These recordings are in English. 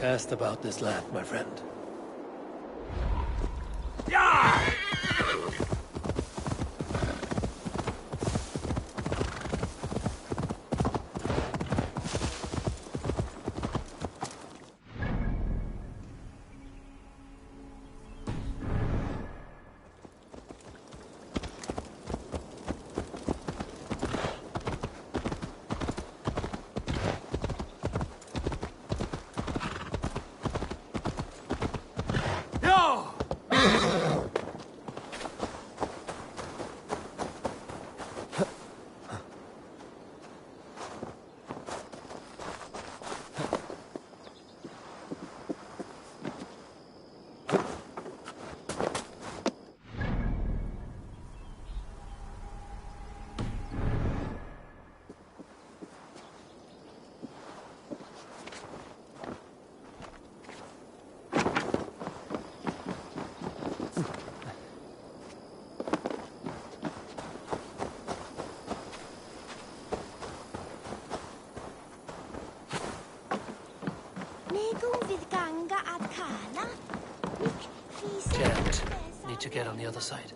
Asked about this land, my friend. Jammed. Need to get on the other side.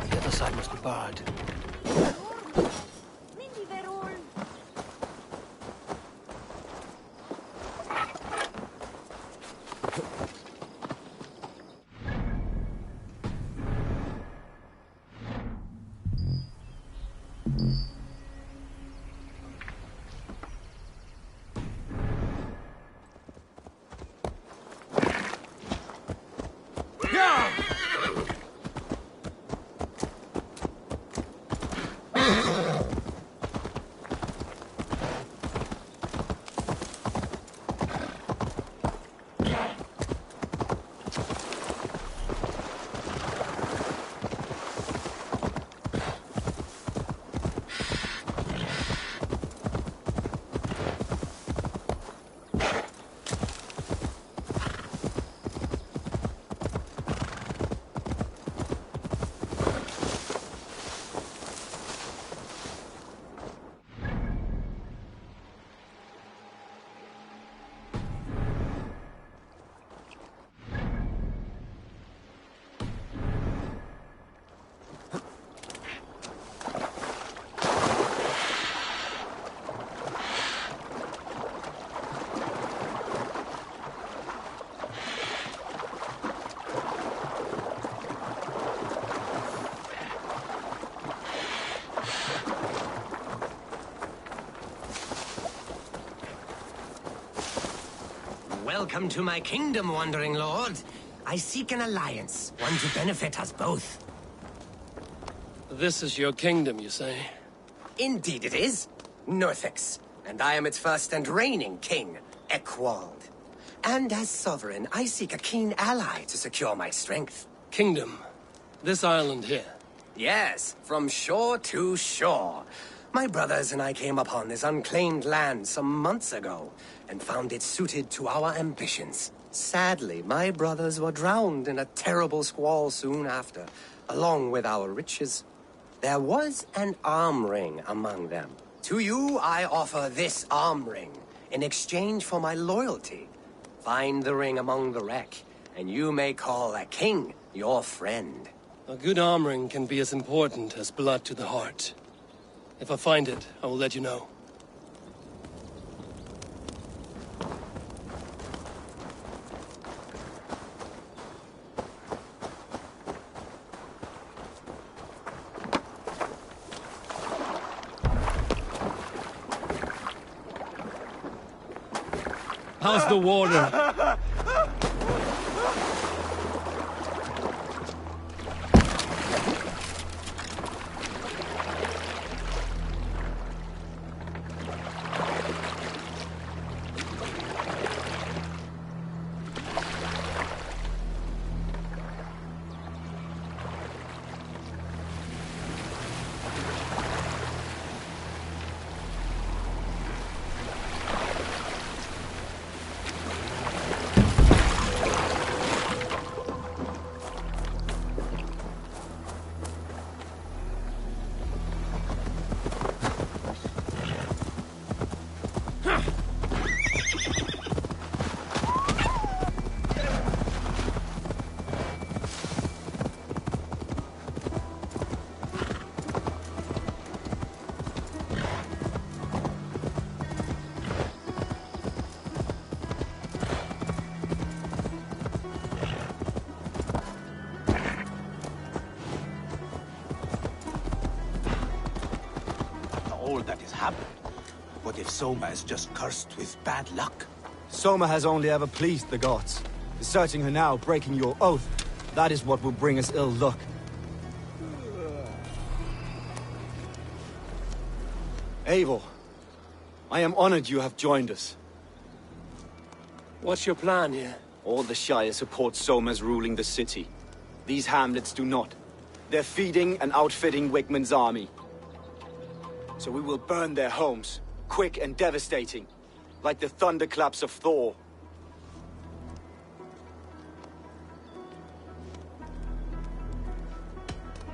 The other side must be barred. Welcome to my kingdom, Wandering Lord. I seek an alliance, one to benefit us both. This is your kingdom, you say? Indeed it is. Northix. And I am its first and reigning king, Eckwald. And as sovereign, I seek a keen ally to secure my strength. Kingdom. This island here. Yes, from shore to shore. My brothers and I came upon this unclaimed land some months ago, and found it suited to our ambitions. Sadly, my brothers were drowned in a terrible squall soon after, along with our riches. There was an arm ring among them. To you, I offer this arm ring, in exchange for my loyalty. Find the ring among the wreck, and you may call a king your friend. A good arm ring can be as important as blood to the heart. If I find it, I will let you know. How's the water? all that has happened. What if Soma is just cursed with bad luck? Soma has only ever pleased the gods. Deserting her now, breaking your oath, that is what will bring us ill luck. Eivor, I am honored you have joined us. What's your plan here? All the Shire support Soma's ruling the city. These hamlets do not. They're feeding and outfitting Wigmund's army. So we will burn their homes, quick and devastating, like the thunderclaps of Thor.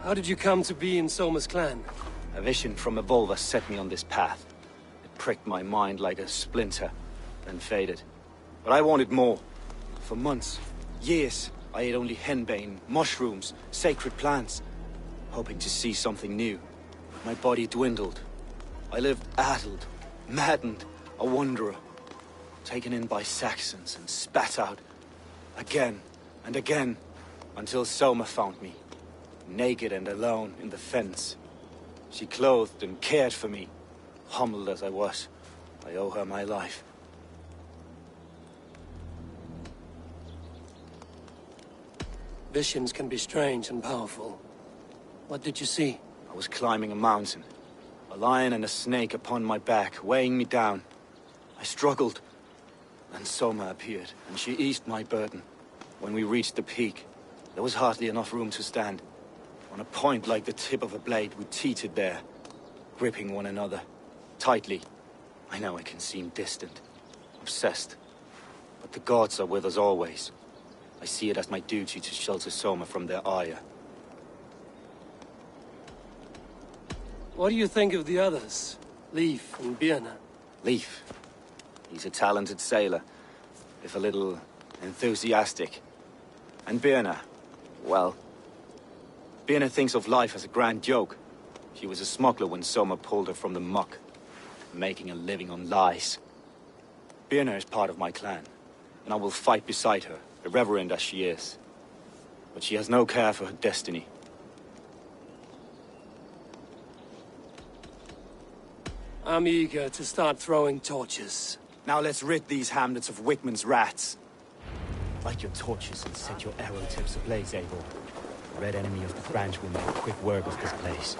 How did you come to be in Soma's clan? A vision from Evolva set me on this path. It pricked my mind like a splinter, then faded. But I wanted more. For months, years, I ate only henbane, mushrooms, sacred plants, hoping to see something new. My body dwindled. I lived addled, maddened, a wanderer, taken in by Saxons and spat out, again and again, until Soma found me, naked and alone in the fence. She clothed and cared for me, humbled as I was. I owe her my life. Visions can be strange and powerful. What did you see? I was climbing a mountain. A lion and a snake upon my back, weighing me down. I struggled. Then Soma appeared, and she eased my burden. When we reached the peak, there was hardly enough room to stand. On a point like the tip of a blade, we teetered there, gripping one another, tightly. I know it can seem distant, obsessed. But the gods are with us always. I see it as my duty to shelter Soma from their ire. What do you think of the others? Leif and Birna? Leif. He's a talented sailor, if a little enthusiastic. And Birna, well, Birna thinks of life as a grand joke. She was a smuggler when Soma pulled her from the muck, making a living on lies. Birna is part of my clan, and I will fight beside her, irreverent as she is. But she has no care for her destiny. I'm eager to start throwing torches. Now let's rid these hamlets of Wigmund's rats. Light your torches and set your arrow tips ablaze, Eivor. The red enemy of the branch will make quick work of this place.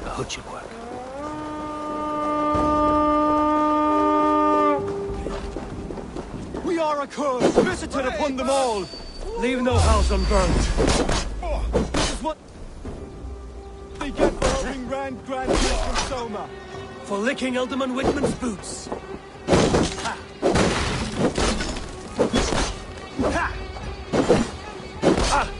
The hood should work. We are a curse, visited upon them all! Leave no house unburnt. This is what they get for owning grand gifts from Soma. For licking Alderman Wigmund's boots. Ha! Ha! Ah!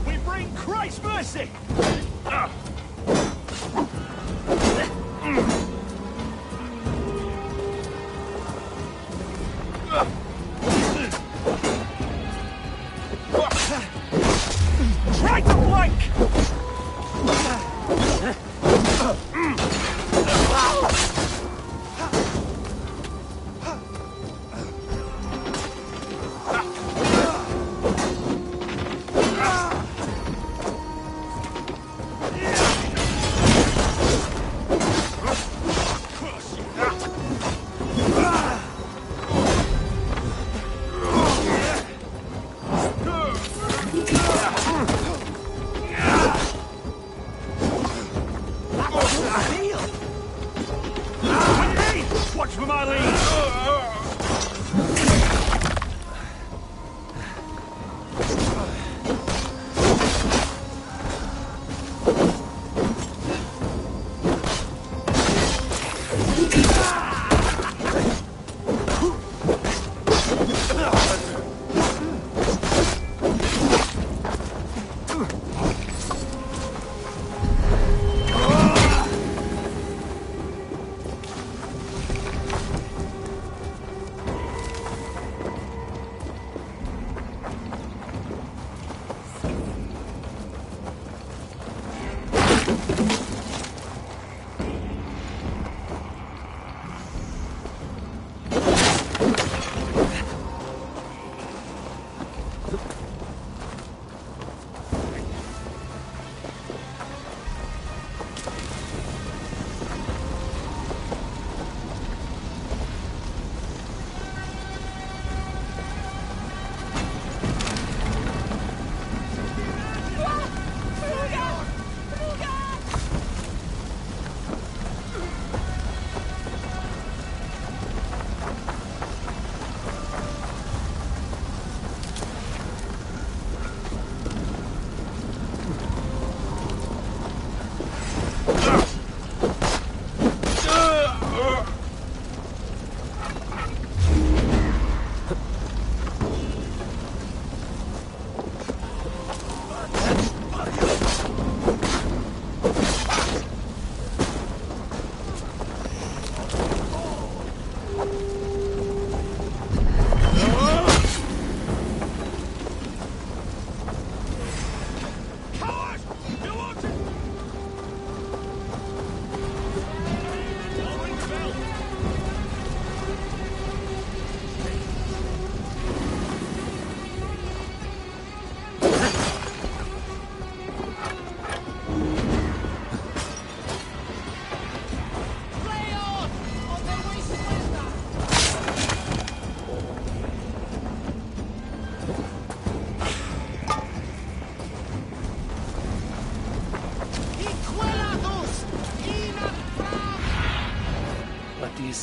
We bring Christ's mercy! Try to flank!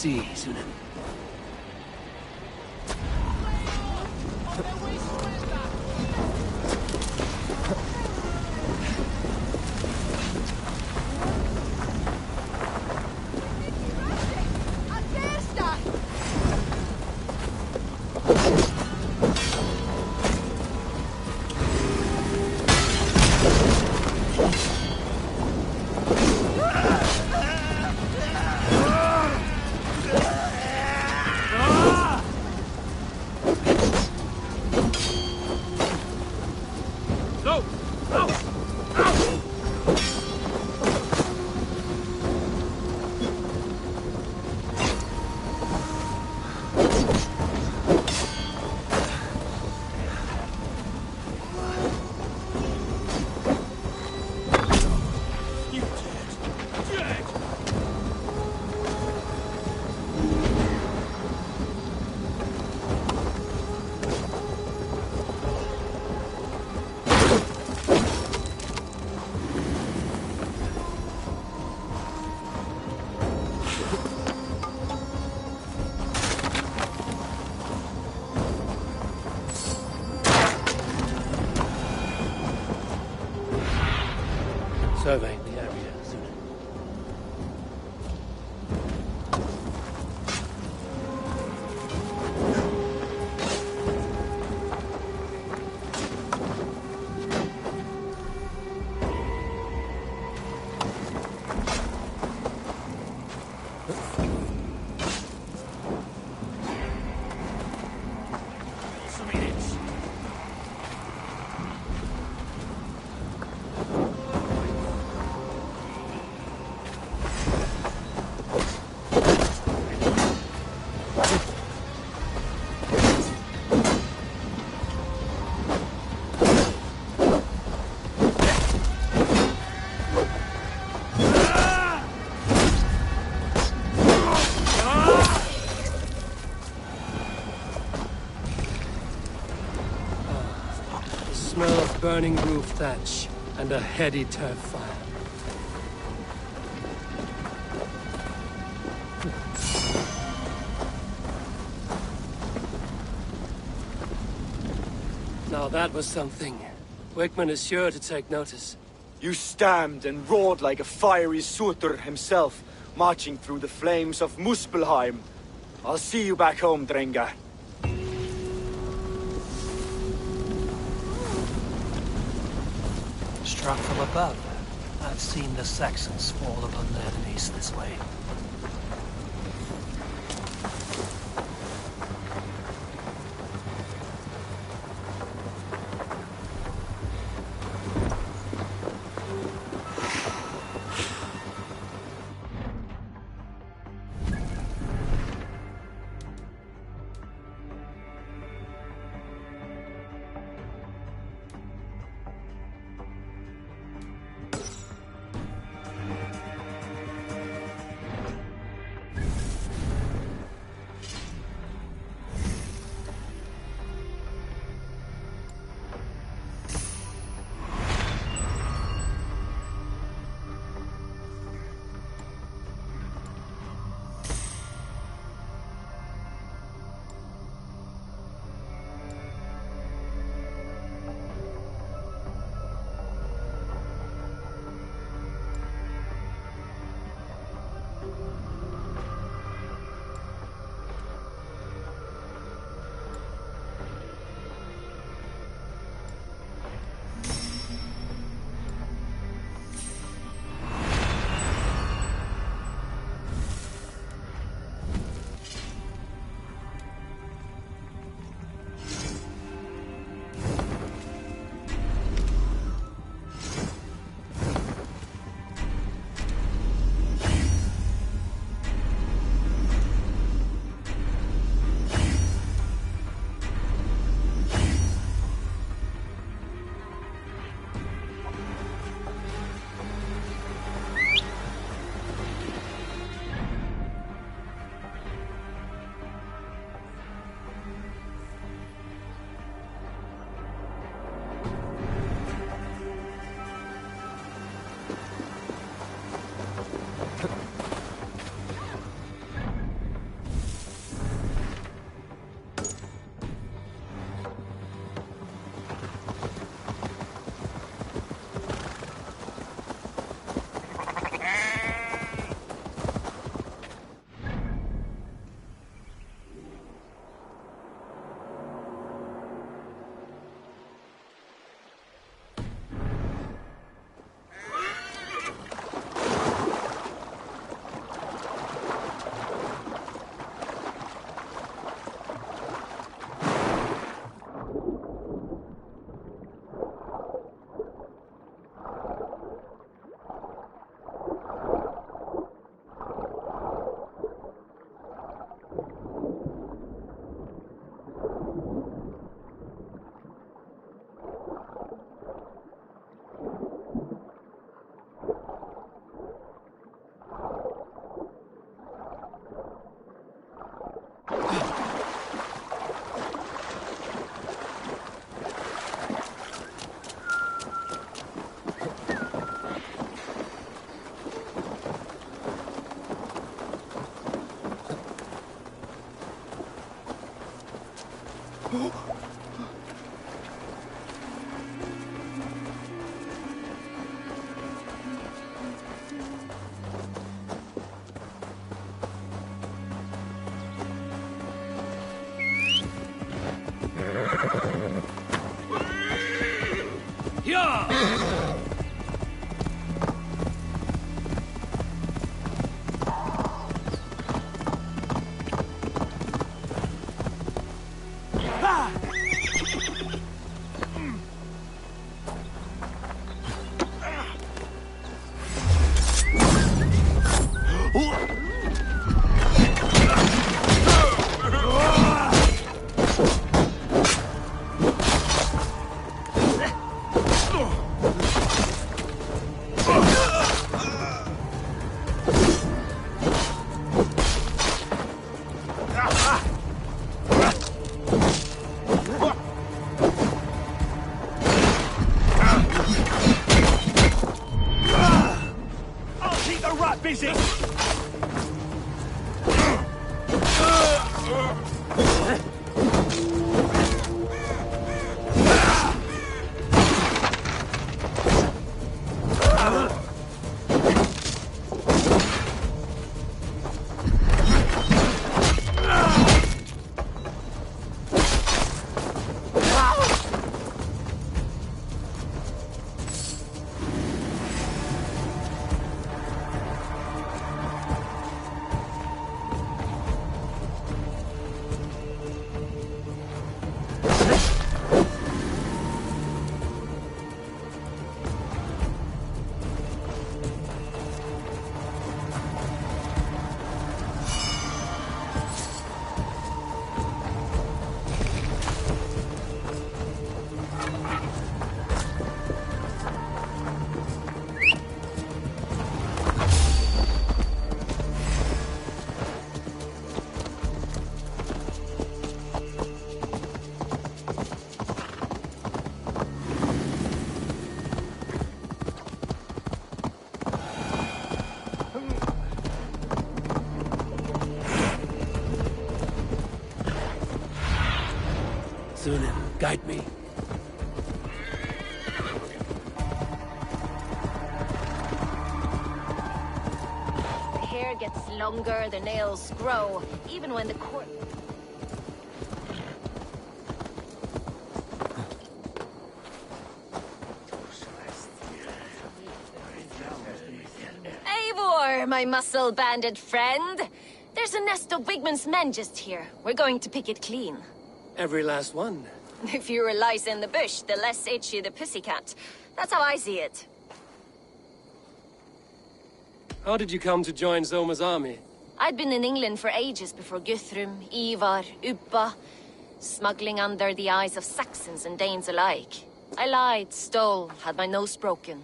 see, Sunan. Surveying the area, Sunan. The smell of burning roof thatch and a heady turf fire. Now that was something. Wickman is sure to take notice. You stamped and roared like a fiery Surtur himself, marching through the flames of Muspelheim. I'll see you back home, Drenga. Struck from above. I've seen the Saxons fall upon their enemies this way. Sunan, guide me. The hair gets longer, the nails grow, even when the cord... Eivor, my muscle-banded friend! There's a nest of Wigmund's men just here. We're going to pick it clean. Every last one. The fewer lice in the bush, the less itchy the pussycat. That's how I see it. How did you come to join Zoma's army? I'd been in England for ages before Guthrum, Ivar, Ubba, smuggling under the eyes of Saxons and Danes alike. I lied, stole, had my nose broken.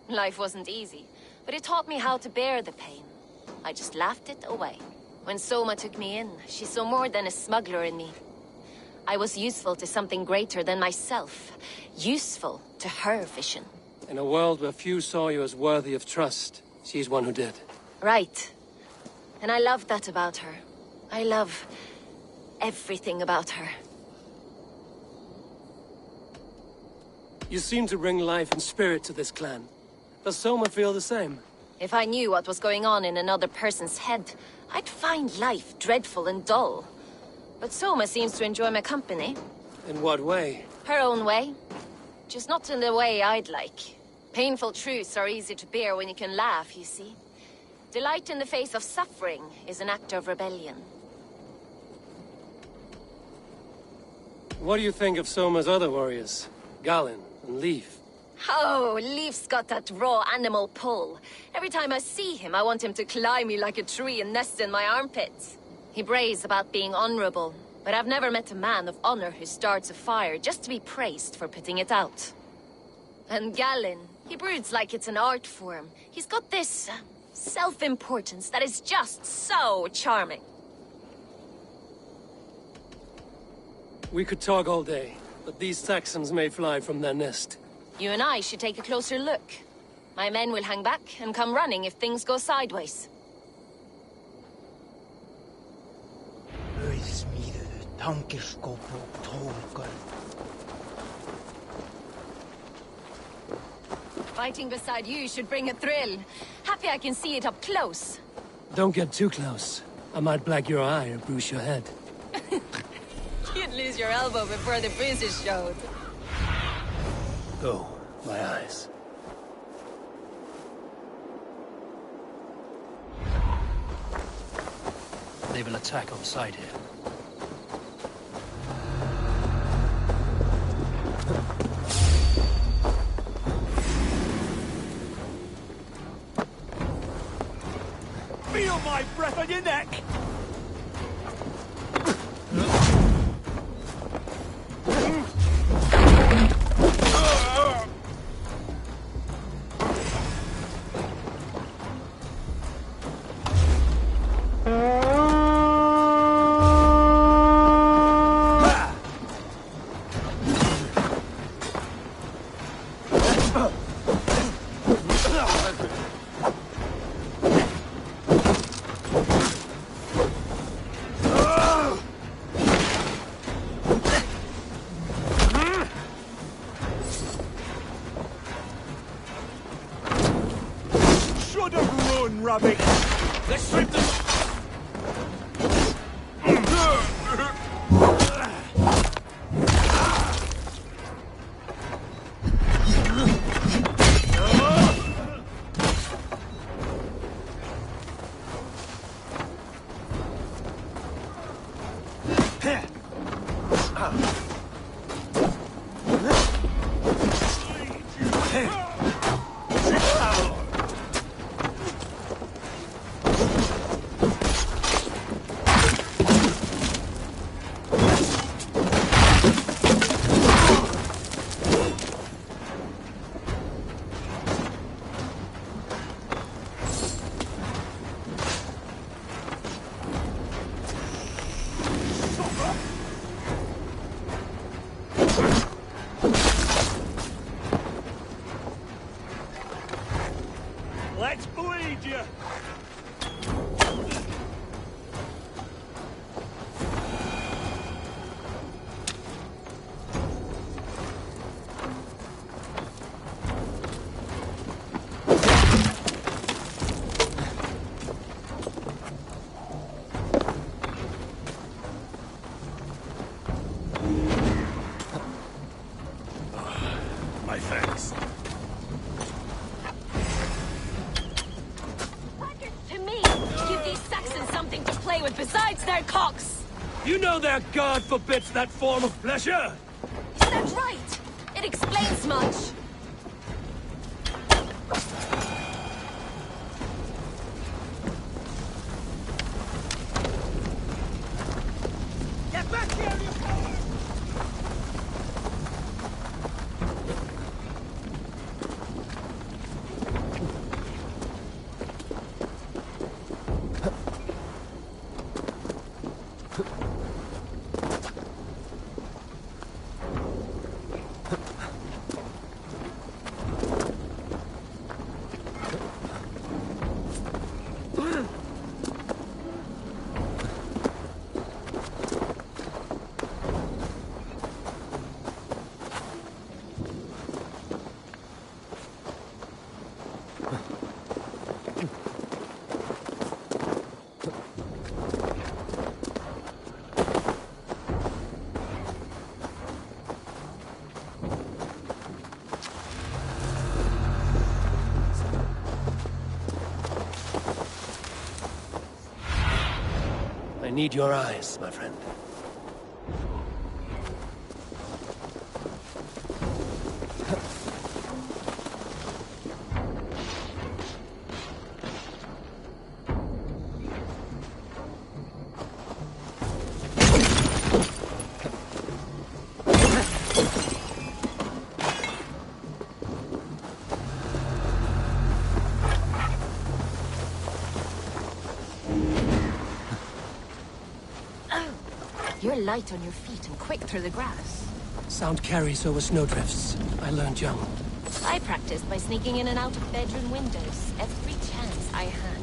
Life wasn't easy, but it taught me how to bear the pain. I just laughed it away. When Soma took me in, she saw more than a smuggler in me. I was useful to something greater than myself. Useful to her vision. In a world where few saw you as worthy of trust, she's one who did. Right. And I love that about her. I love everything about her. You seem to bring life and spirit to this clan. Does Soma feel the same? If I knew what was going on in another person's head, I'd find life dreadful and dull. But Soma seems to enjoy my company. In what way? Her own way. Just not in the way I'd like. Painful truths are easy to bear when you can laugh, you see. Delight in the face of suffering is an act of rebellion. What do you think of Soma's other warriors? Galen and Leif? Oh, Leif's got that raw animal pull. Every time I see him, I want him to climb me like a tree and nest in my armpits. He braves about being honorable, but I've never met a man of honor who starts a fire just to be praised for putting it out. And Galen, he broods like it's an art form. He's got this self-importance that is just so charming. We could talk all day, but these Saxons may fly from their nest. You and I should take a closer look. My men will hang back and come running if things go sideways. Fighting beside you should bring a thrill. Happy I can see it up close. Don't get too close. I might black your eye or bruise your head. You'd lose your elbow before the bruises showed. Go, my eyes. They will attack on sight here. Feel my breath on your neck! Rabbit! Let's strip them! Let's bleed you! My thanks. To me, give these Saxons something to play with besides their cocks. You know that God forbids that form of pleasure! That's right. It explains much. Get back here, you coward! I need your eyes, my friend. You're light on your feet and quick through the grass. Sound carries over snowdrifts. I learned young. I practiced by sneaking in and out of bedroom windows every chance I had.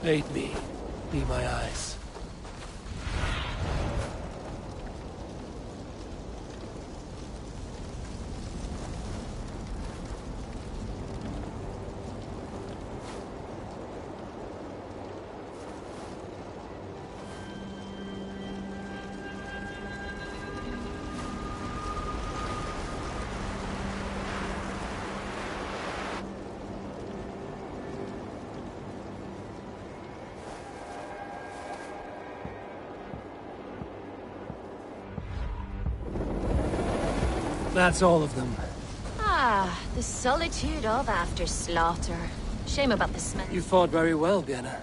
Aid me. Be my eyes. That's all of them. Ah, the solitude of after slaughter. Shame about the smell. You fought very well, Vienna.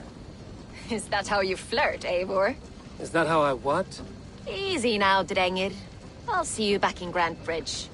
Is that how you flirt, Eivor? Is that how I what? Easy now, Drengir. I'll see you back in Grand Bridge.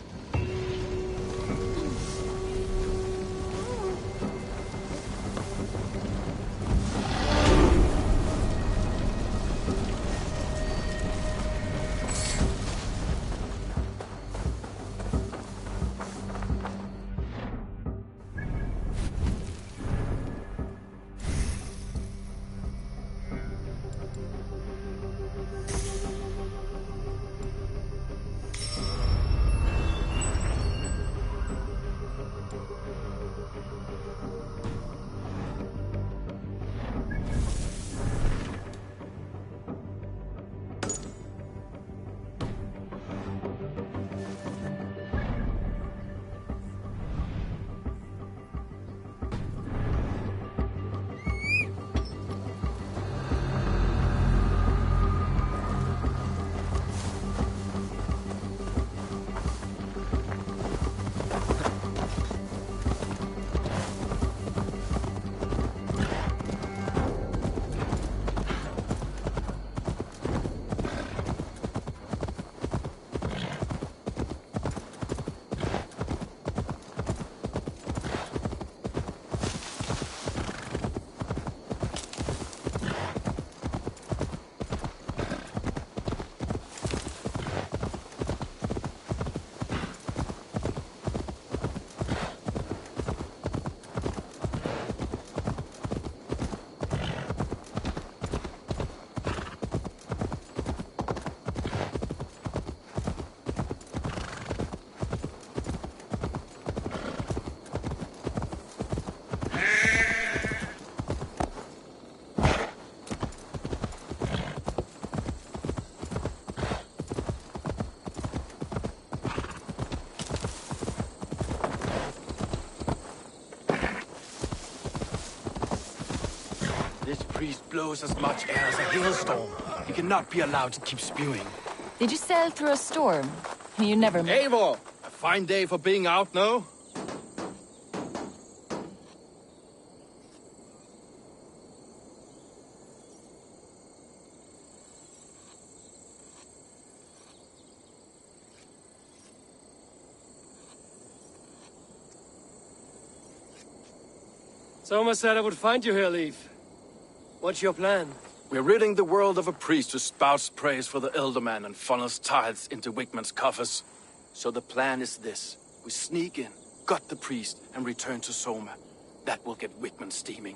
This priest blows as much air as a hailstorm. He cannot be allowed to keep spewing. Did you sail through a storm? You never... Eivor! A fine day for being out, no? Soma said I would find you here, Leif. What's your plan? We're ridding the world of a priest who spouts praise for the Elderman and funnels tithes into Wickman's coffers. So the plan is this. We sneak in, gut the priest, and return to Soma. That will get Wickman steaming.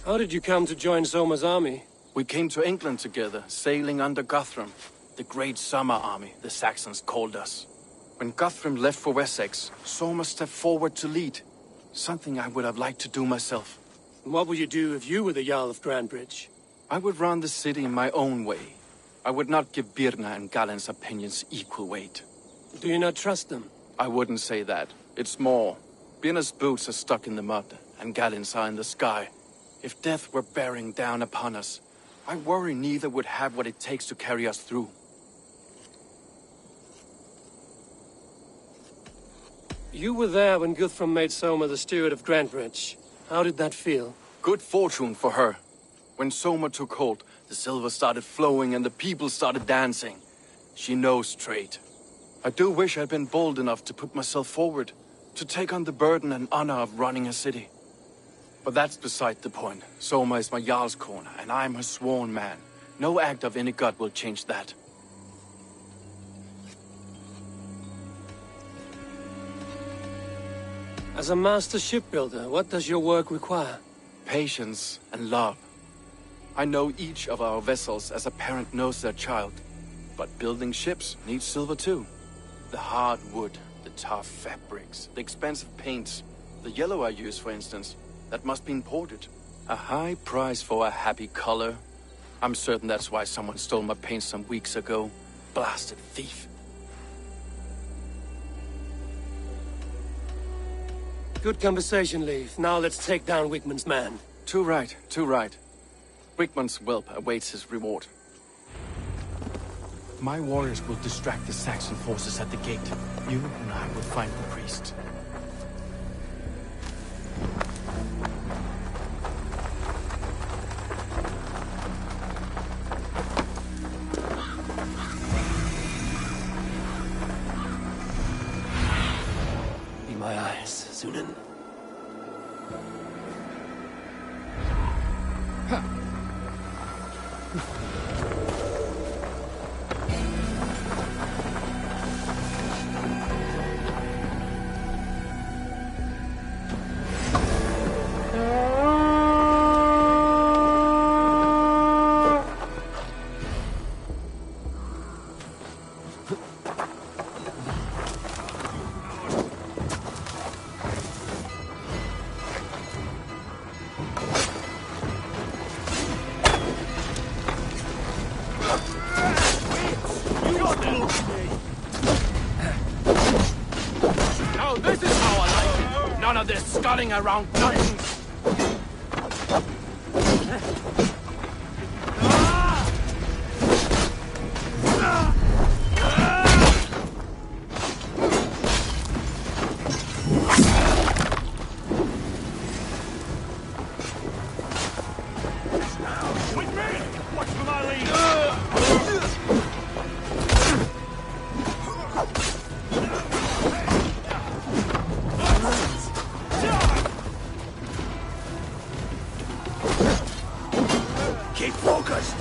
How did you come to join Soma's army? We came to England together, sailing under Guthrum. The great summer army, the Saxons called us. When Guthrum left for Wessex, Soma stepped forward to lead. Something I would have liked to do myself. And what would you do if you were the Jarl of Grandbridge? I would run the city in my own way. I would not give Birna and Galen's opinions equal weight. Do you not trust them? I wouldn't say that. It's more. Birna's boots are stuck in the mud, and Galen's are in the sky. If death were bearing down upon us, I worry neither would have what it takes to carry us through. You were there when Guthrum made Soma the steward of Grandbridge. How did that feel? Good fortune for her. When Soma took hold, the silver started flowing and the people started dancing. She knows trade. I do wish I'd been bold enough to put myself forward, to take on the burden and honor of running a city. But that's beside the point. Soma is my Jarl's corner, and I'm her sworn man. No act of any god will change that. As a master shipbuilder, what does your work require? Patience and love. I know each of our vessels as a parent knows their child. But building ships needs silver too. The hard wood, the tough fabrics, the expensive paints. The yellow I use, for instance, that must be imported. A high price for a happy color. I'm certain that's why someone stole my paint some weeks ago. Blasted thief. Good conversation, Leif. Now let's take down Wigman's man. Too right, too right. Wigman's whelp awaits his reward. My warriors will distract the Saxon forces at the gate. You and I will find the priest. Be my eyes, Sunan. Now this is how I like it. None of this scudding around nonsense. Keep focused!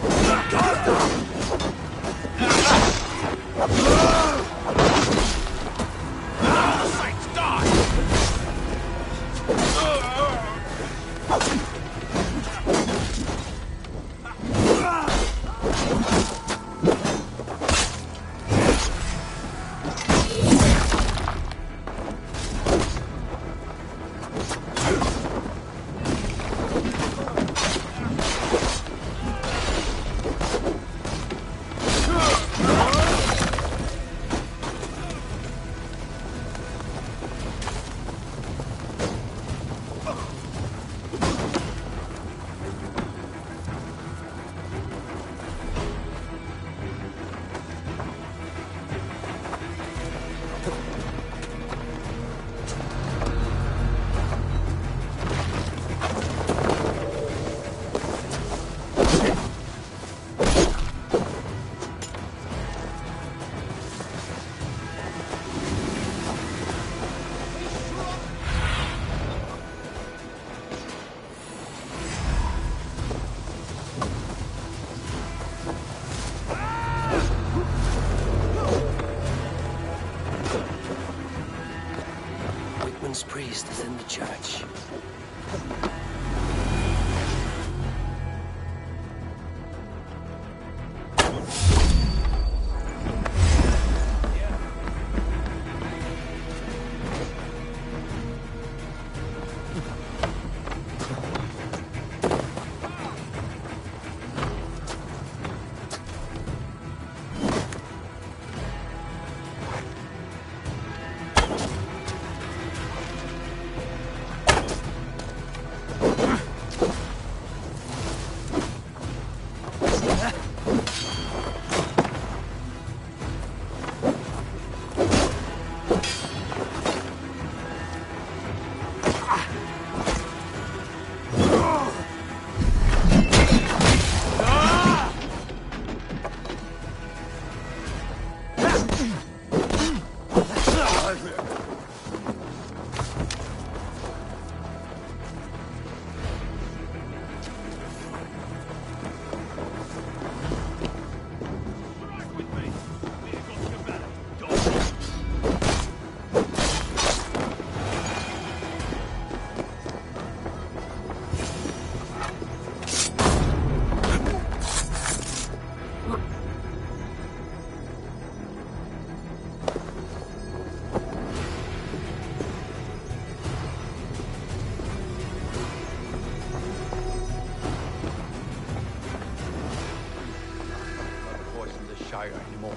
fire anymore.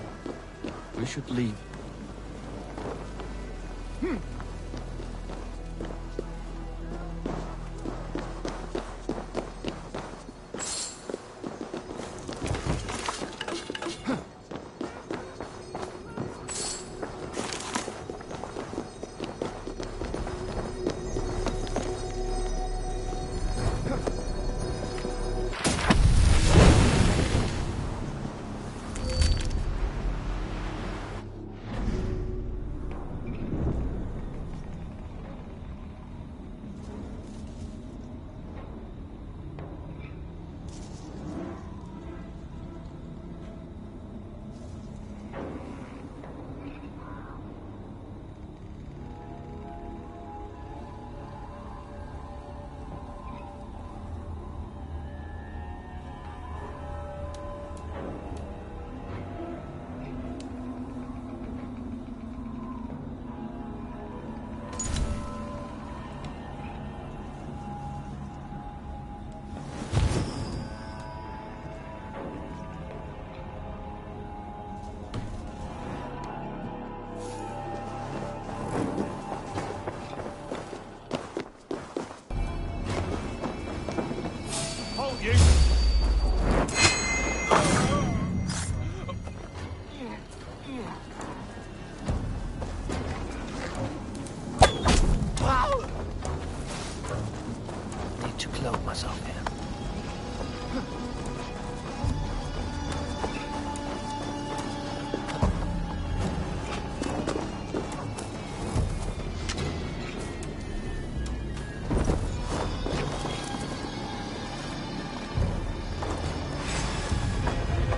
We should leave. Need to cloak myself here.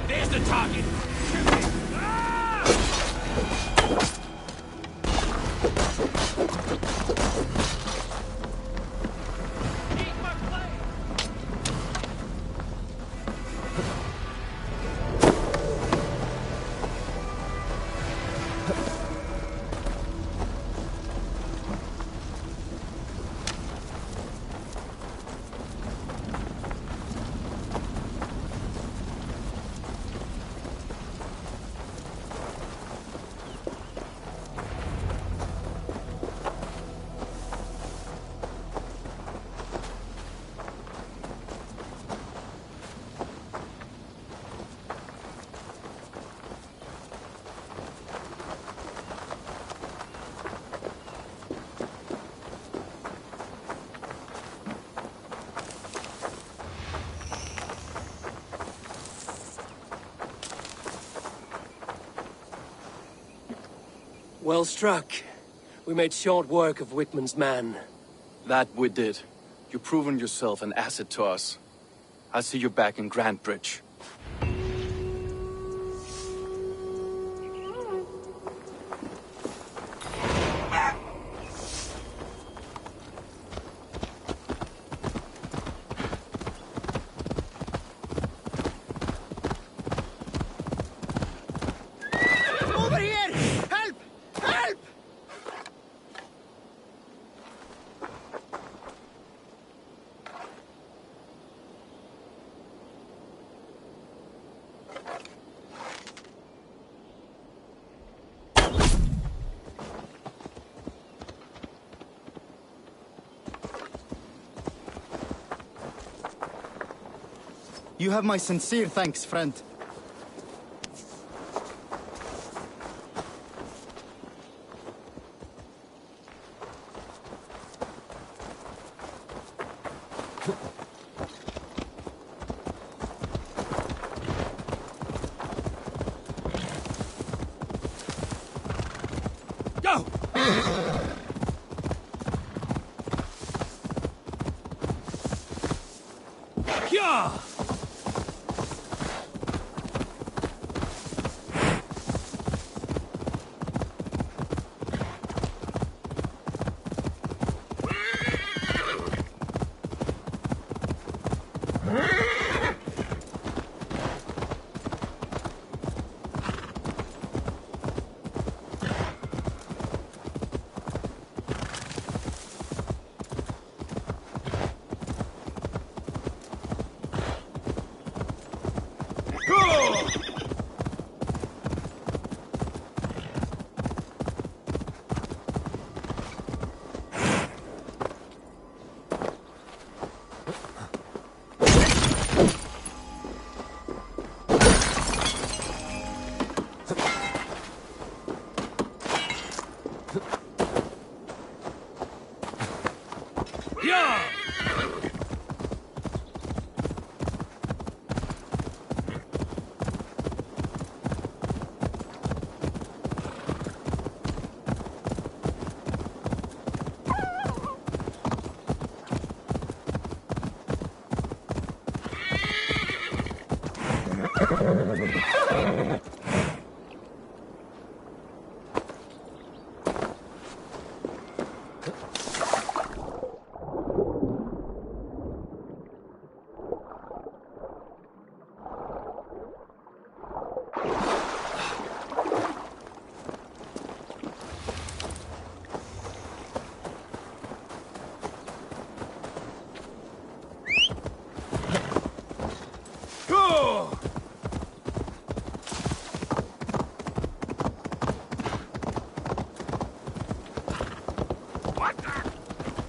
There's the target! Well struck. We made short work of Wickman's man. That we did. You've proven yourself an asset to us. I'll see you back in Grantbridge. Over here! Help! Help! You have my sincere thanks, friend. Go! Yeah!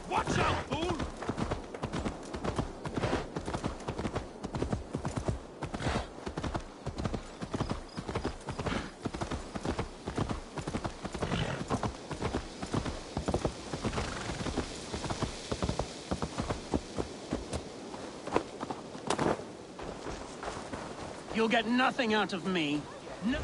Watch out, fool! You'll get nothing out of me. No.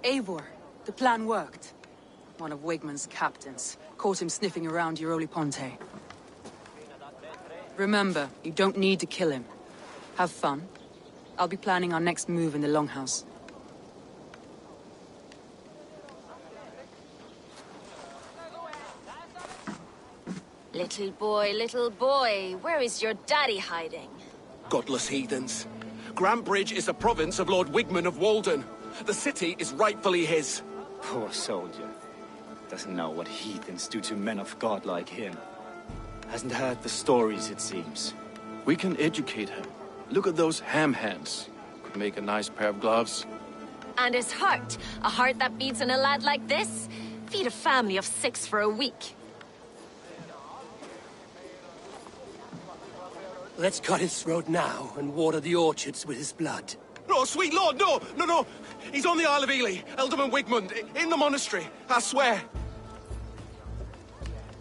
Eivor, the plan worked. One of Wigmund's captains caught him sniffing around Euroli Ponte. Remember, you don't need to kill him. Have fun. I'll be planning our next move in the Longhouse. Little boy, where is your daddy hiding? Godless heathens. Grantbridge is a province of Lord Wigmund of Walden. The city is rightfully his. Poor soldier. Doesn't know what heathens do to men of God like him. Hasn't heard the stories, it seems. We can educate him. Look at those ham hands. Could make a nice pair of gloves. And his heart. A heart that beats in a lad like this? Feed a family of 6 for a week. Let's cut his throat now and water the orchards with his blood. Oh, sweet lord, no! No! He's on the Isle of Ely, Ealdorman Wigmund, in the monastery, I swear.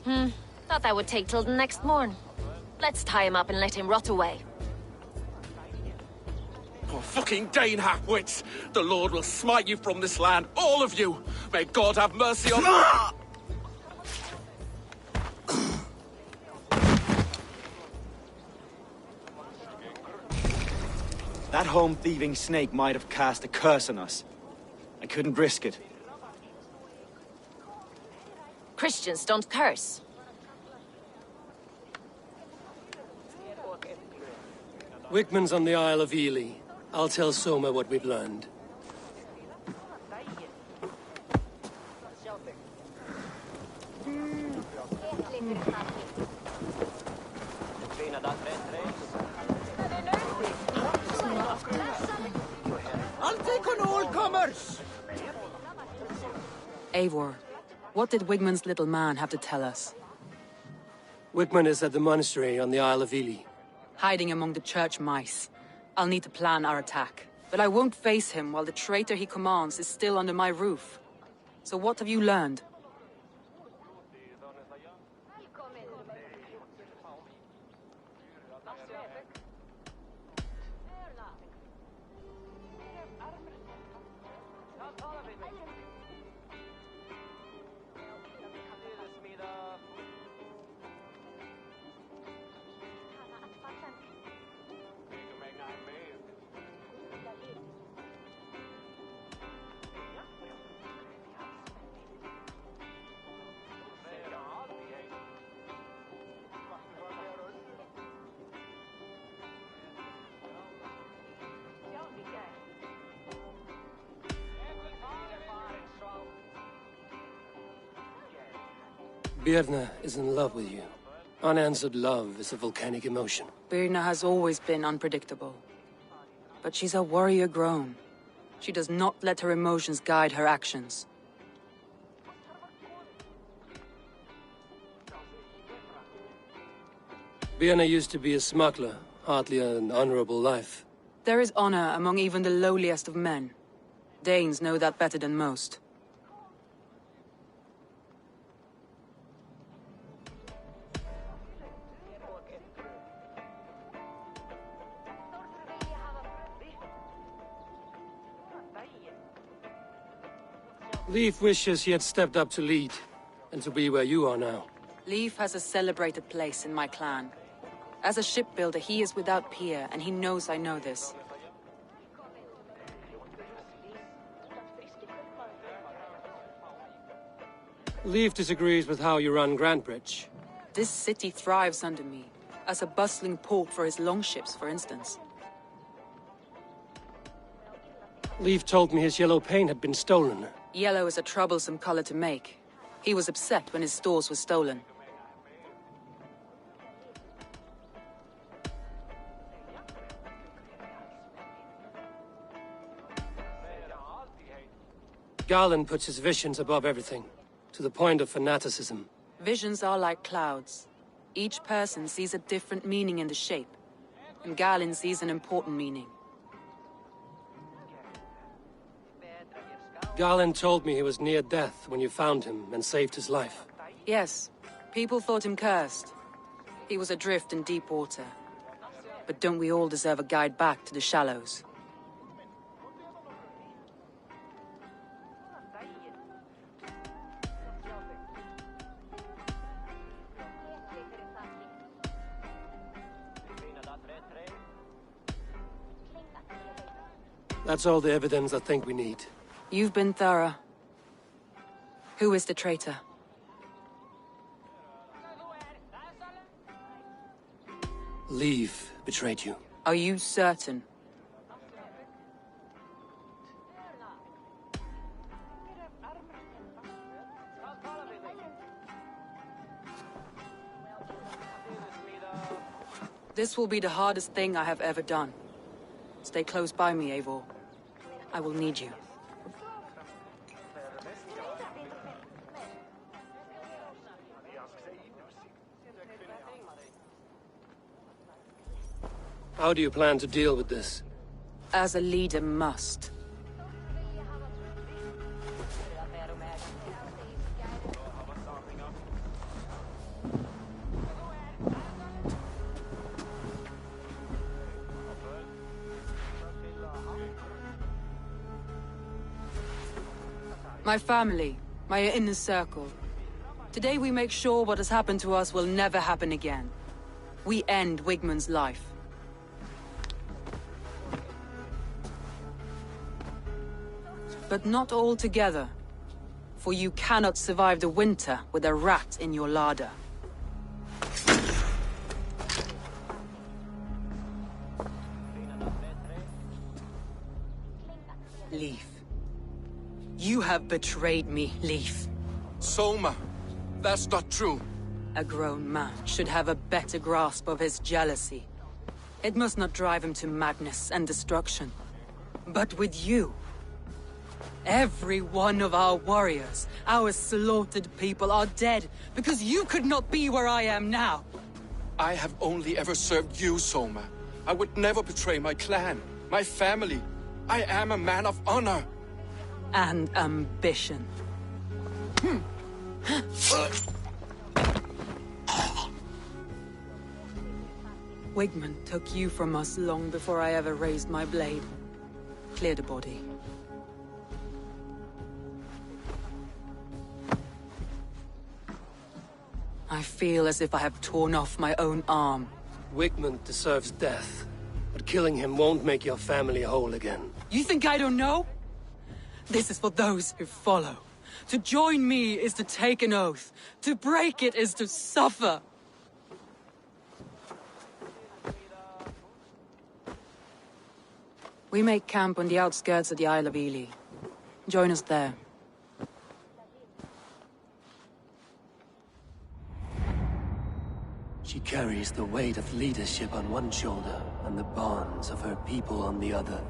Thought that would take till the next morn. Let's tie him up and let him rot away. Oh, fucking Dane halfwits! The Lord will smite you from this land, all of you! May God have mercy on... That home-thieving snake might have cast a curse on us. I couldn't risk it. Christians don't curse. Wigmund's on the Isle of Ely. I'll tell Soma what we've learned. I'll take on all comers! Eivor, what did Wigmund's little man have to tell us? Wigmund is at the monastery on the Isle of Ely. Hiding among the church mice. I'll need to plan our attack. But I won't face him while the traitor he commands is still under my roof. So what have you learned? Birna is in love with you. Unanswered love is a volcanic emotion. Birna has always been unpredictable. But she's a warrior grown. She does not let her emotions guide her actions. Vienna used to be a smuggler, hardly an honorable life. There is honor among even the lowliest of men. Danes know that better than most. Leif wishes he had stepped up to lead, and to be where you are now. Leif has a celebrated place in my clan. As a shipbuilder, he is without peer, and he knows I know this. Leif disagrees with how you run Grantebridge. This city thrives under me, as a bustling port for his longships, for instance. Leif told me his yellow paint had been stolen. Yellow is a troublesome color to make. He was upset when his stores were stolen. Garland puts his visions above everything, to the point of fanaticism. Visions are like clouds. Each person sees a different meaning in the shape, and Garland sees an important meaning. Garland told me he was near death when you found him and saved his life. Yes, people thought him cursed. He was adrift in deep water. But don't we all deserve a guide back to the shallows? That's all the evidence I think we need. You've been thorough. Who is the traitor? Leif betrayed you. Are you certain? This will be the hardest thing I have ever done. Stay close by me, Eivor. I will need you. How do you plan to deal with this? As a leader must. My family, my inner circle. Today we make sure what has happened to us will never happen again. We end Wigmund's life. But not all together. For you cannot survive the winter with a rat in your larder. Leif. You have betrayed me, Leif. Soma, that's not true. A grown man should have a better grasp of his jealousy. It must not drive him to madness and destruction. But with you, every one of our warriors, our slaughtered people are dead because you could not be where I am now. I have only ever served you, Soma. I would never betray my clan, my family. I am a man of honor. And ambition. Wigmund took you from us long before I ever raised my blade. Clear the body. I feel as if I have torn off my own arm. Wigmund deserves death, but killing him won't make your family whole again. You think I don't know? This is for those who follow. To join me is to take an oath. To break it is to suffer. We make camp on the outskirts of the Isle of Ely. Join us there. She carries the weight of leadership on one shoulder and the bonds of her people on the other.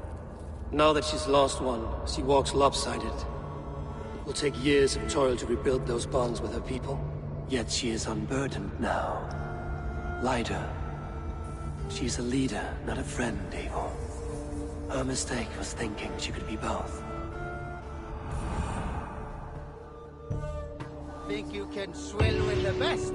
Now that she's lost one, she walks lopsided. It will take years of toil to rebuild those bonds with her people. Yet she is unburdened now. Lighter. She's a leader, not a friend, Eivor. Her mistake was thinking she could be both. Think you can swill with the best?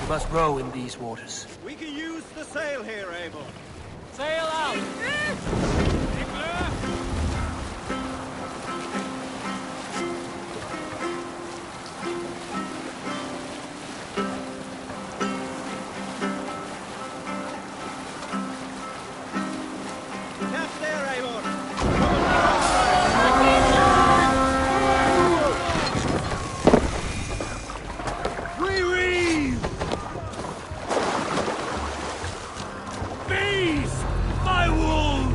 We must row in these waters. We can use the sail here, Eivor. Sail out! Catch there, Eivor. Rereeve! Beast! My wolf!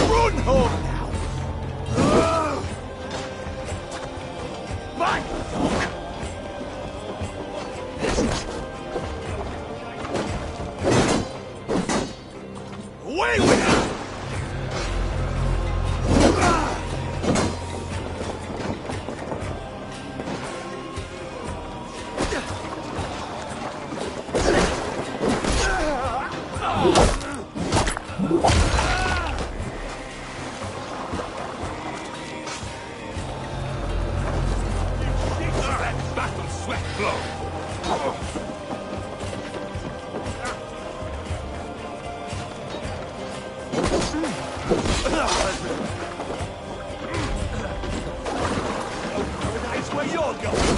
Run home now! My dog! Away with her! That battle sweat flow! That's where you're going!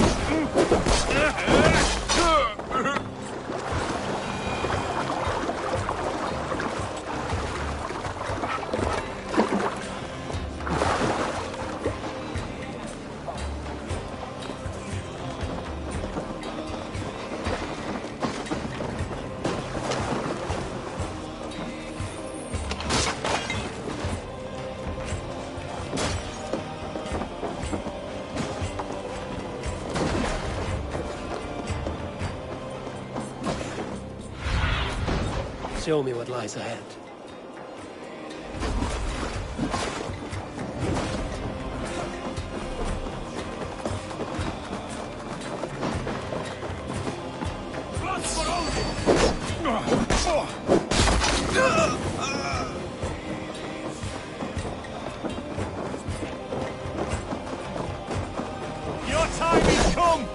Show me what lies ahead. Your time has come!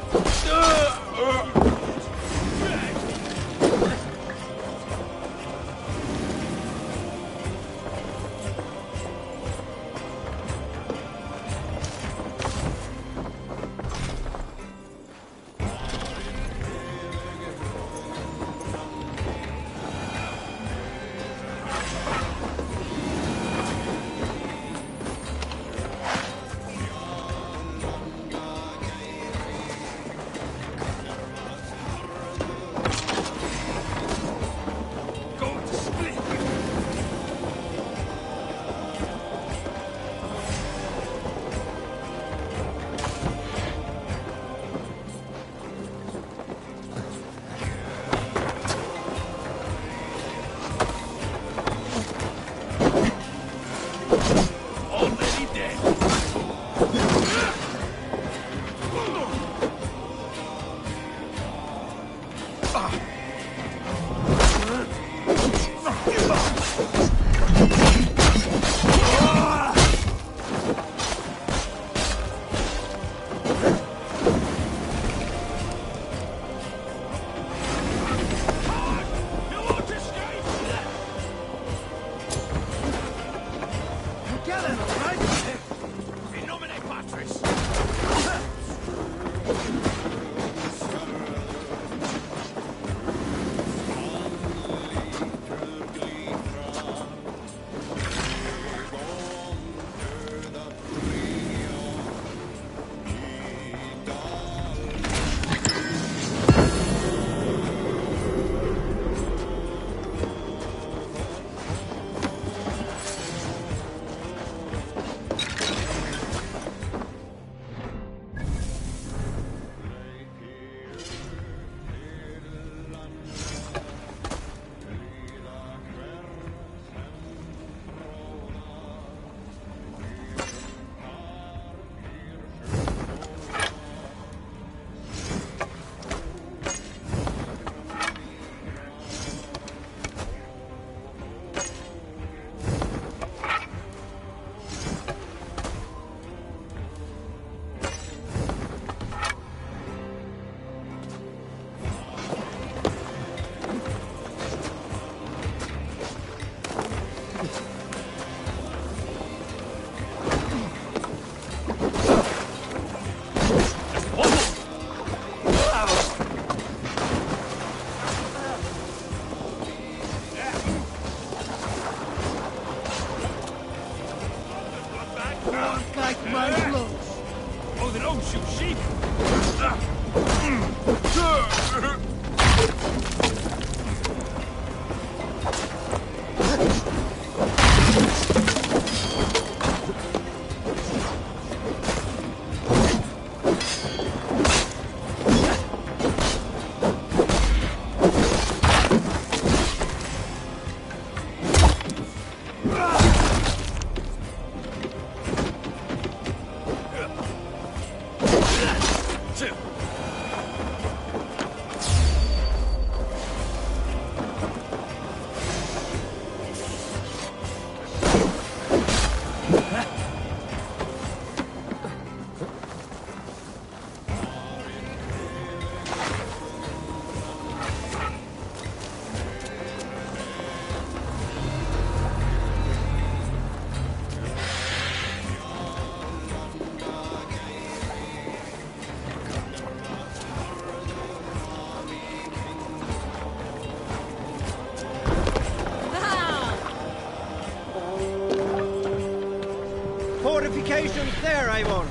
Fortifications there, Eivor!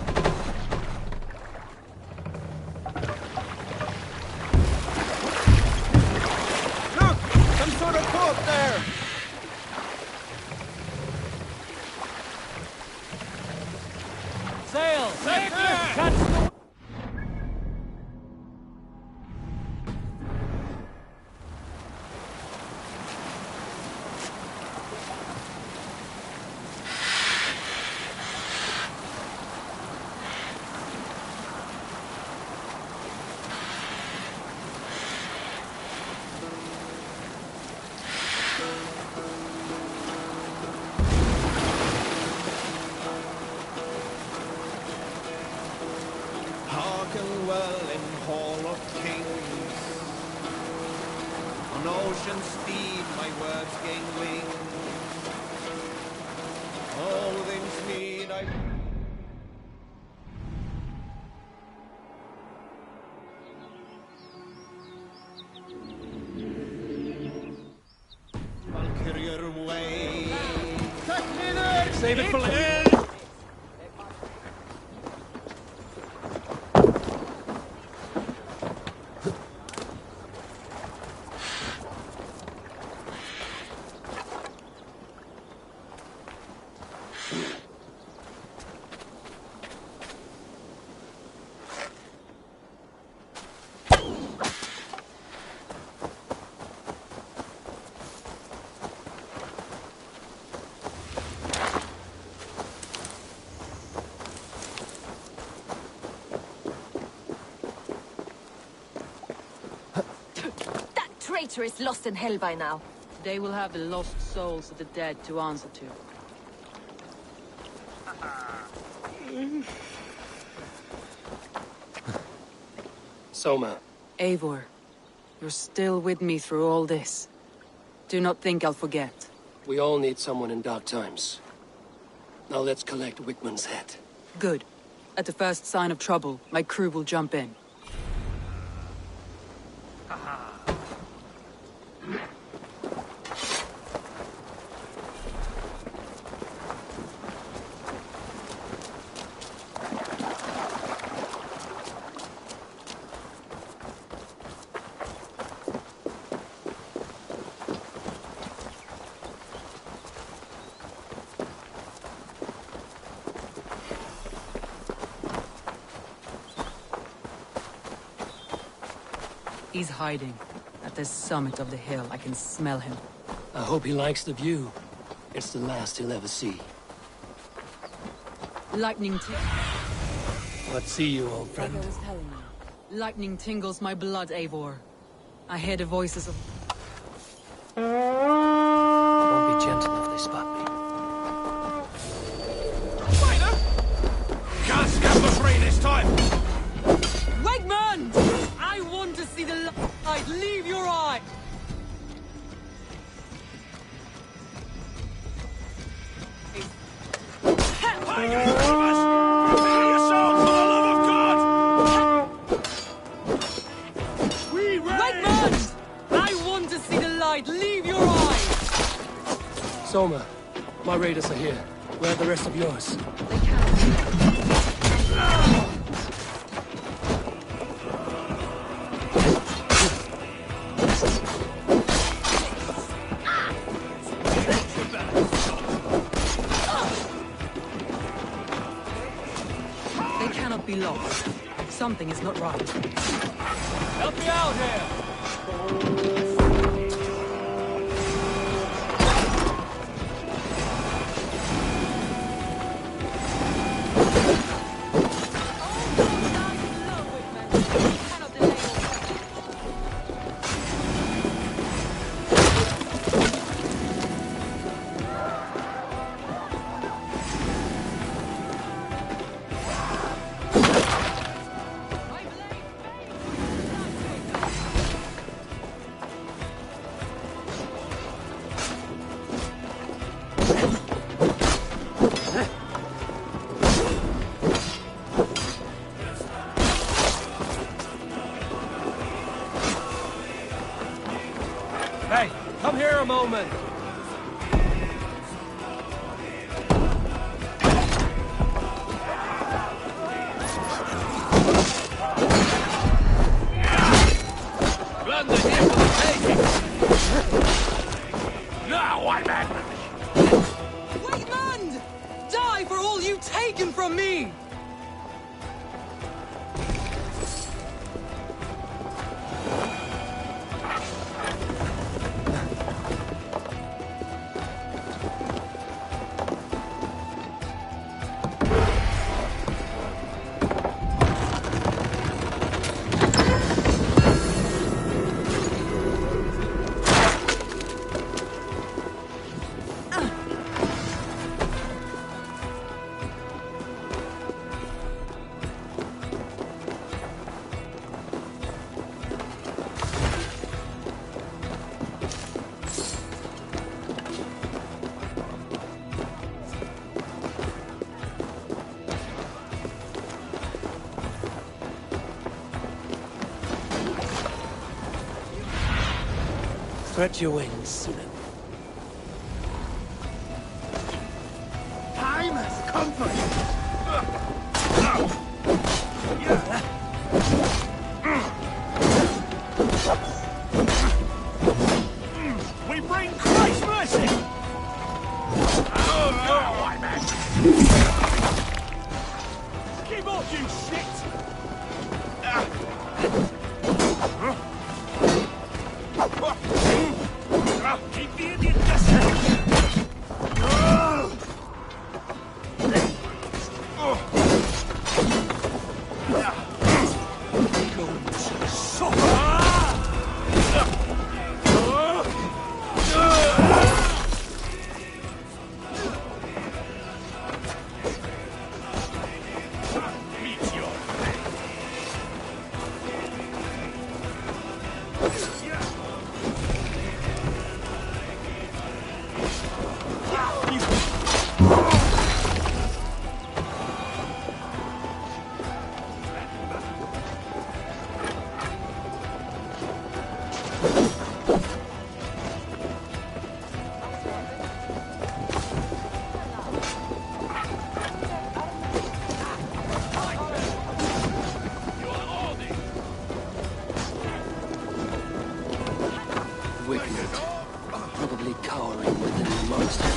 Look! Some sort of fort there! Sail! Catch the... On ocean steam my words gain wing. All things mean I... Valkyrie away. Save it for later. Traitor is lost in hell by now. They will have the lost souls of the dead to answer to. Soma. Eivor, you're still with me through all this. Do not think I'll forget. We all need someone in dark times. Now let's collect Wickman's head. Good. At the first sign of trouble, my crew will jump in. He's hiding. At the summit of the hill, I can smell him. I hope he likes the view. It's the last he'll ever see. Lightning What see you, old friend? Like I was telling you. Lightning tingles my blood, Eivor. I hear the voices of... Won't be gentle if they spot me. Fighter! Can't scam for free this time! Wegman! I want to see the light leave your eye! Wegman! I want to see the light leave your eye! Soma, my raiders are here. Where are the rest of yours? Be lost. Something is not right. Help me out here! Hey, come here a moment! Blood is here for the taking! Now I'm angry! Wegman! Die for all you've taken from me! Spread your wings, Sunan. Time has come for you! We bring Christ's mercy! Keep off, you shit! Keep the idiot guessing! Probably cowering within the monster.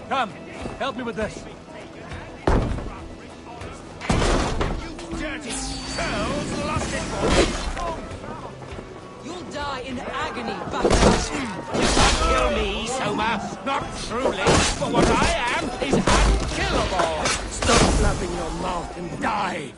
Come, help me with this. You dirty churls lost it for me. You'll die in agony, bastard. You can't kill me, Soma. Not truly. For what I am is unkillable. Stop flapping your mouth and die.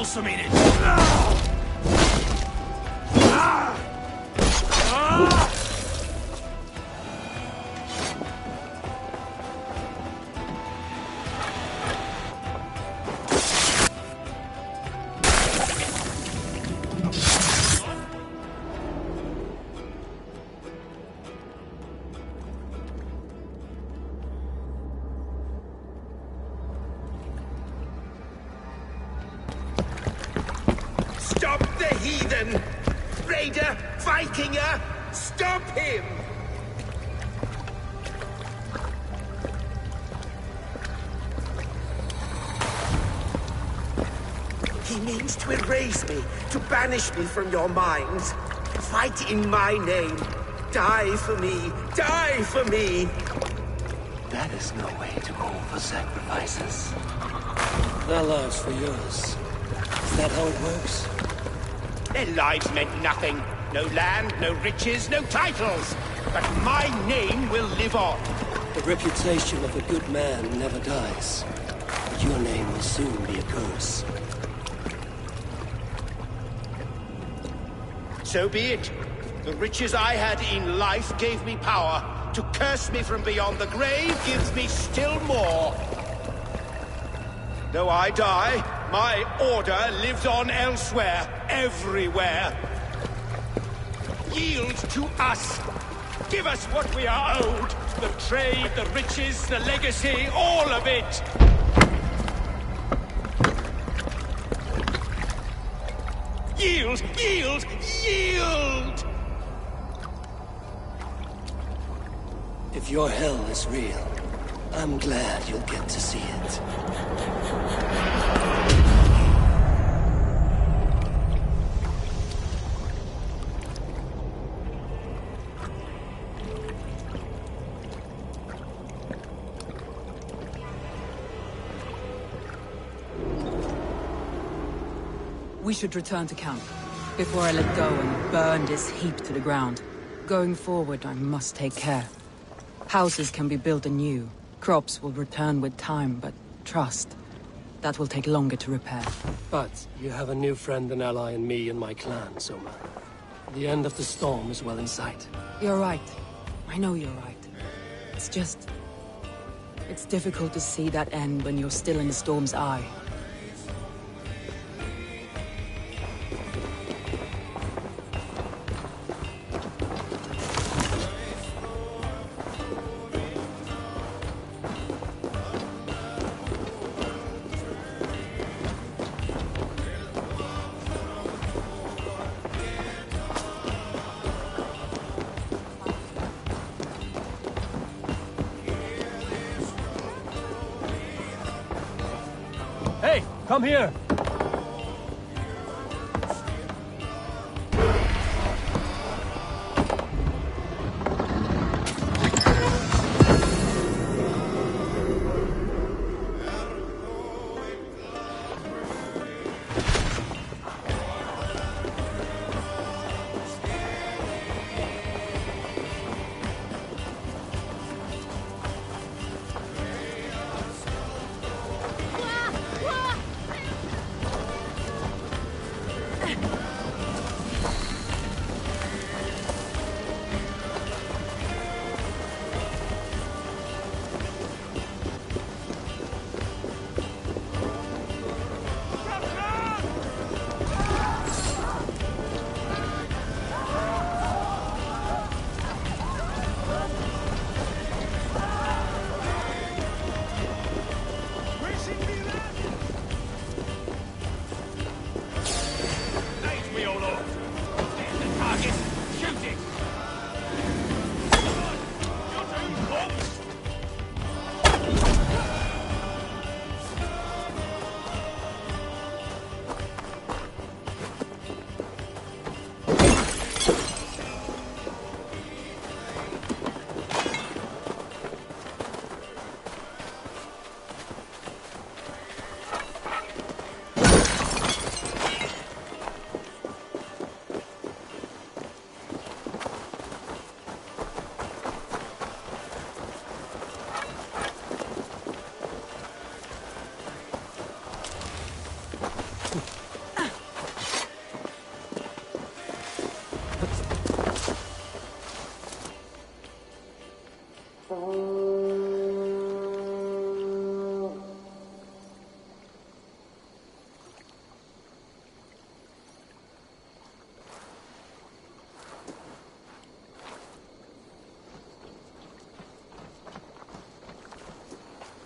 Some in it. Stop the heathen! Raider! Vikinger! Stop him! He means to erase me, to banish me from your minds. Fight in my name. Die for me! Die for me! That is no way to call for sacrifices. Their lives for yours. Is that how it works? Their lives meant nothing. No land, no riches, no titles. But my name will live on. The reputation of a good man never dies. But your name will soon be a curse. So be it. The riches I had in life gave me power. To curse me from beyond the grave gives me still more. Though I die, my order lives on elsewhere, everywhere. Yield to us. Give us what we are owed. The trade, the riches, the legacy, all of it. Yield, yield, yield! If your hell is real, I'm glad you'll get to see it. We should return to camp, before I let go and burn this heap to the ground. Going forward, I must take care. Houses can be built anew, crops will return with time, but trust, that will take longer to repair. But you have a new friend and ally in me and my clan, Soma. The end of the storm is well in sight. You're right. I know you're right. It's just... it's difficult to see that end when you're still in the storm's eye. Hey, come here!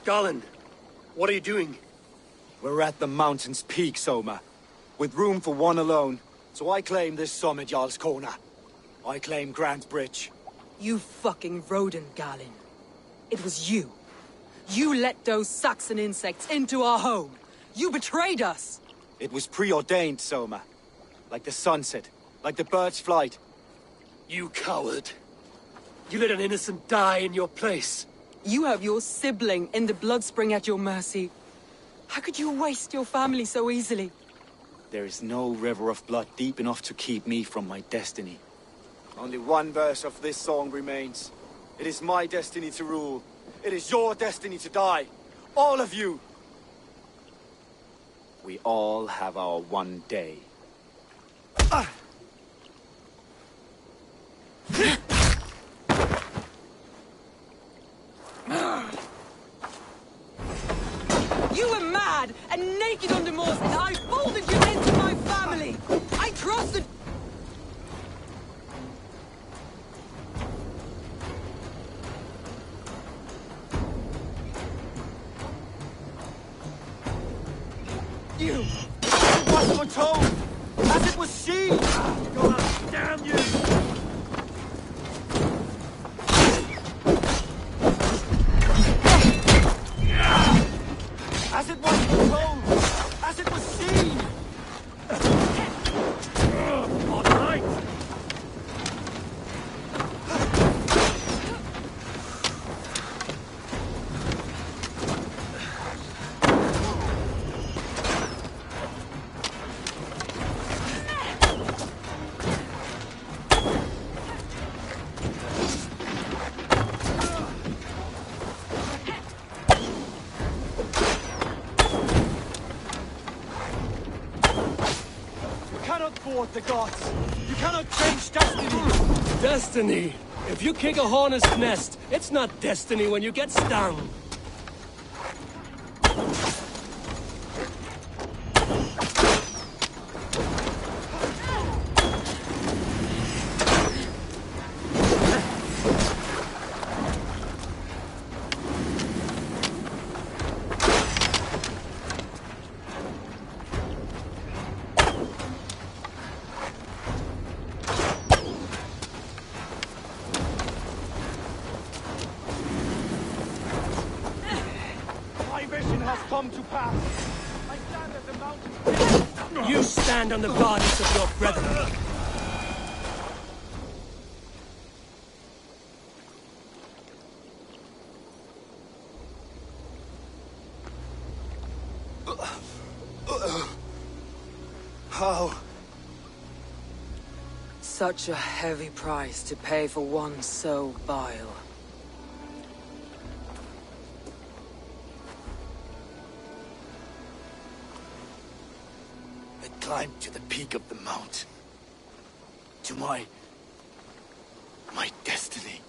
Garland, what are you doing? We're at the mountain's peak, Soma. With room for one alone. So I claim this summit, Jarl's Corner. I claim Grant Bridge. You fucking rodent, Galen. It was you. You let those Saxon insects into our home. You betrayed us. It was preordained, Soma. Like the sunset. Like the bird's flight. You coward. You let an innocent die in your place. You have your sibling in the blood spring at your mercy. How could you waste your family so easily? There is no river of blood deep enough to keep me from my destiny. Only one verse of this song remains. It is my destiny to rule. It is your destiny to die. All of you. We all have our one day. You were mad and naked under Morse, and I folded you into my family. I trusted... You! It was foretold! As it was she! God damn you! the gods. You cannot change destiny. Destiny? If you kick a hornet's nest, it's not destiny when you get stung. Come to pass. I stand at the mountain. You stand on the bodies of your brethren. How? Such a heavy price to pay for one so vile. Climbed to the peak of the mountain. To my destiny.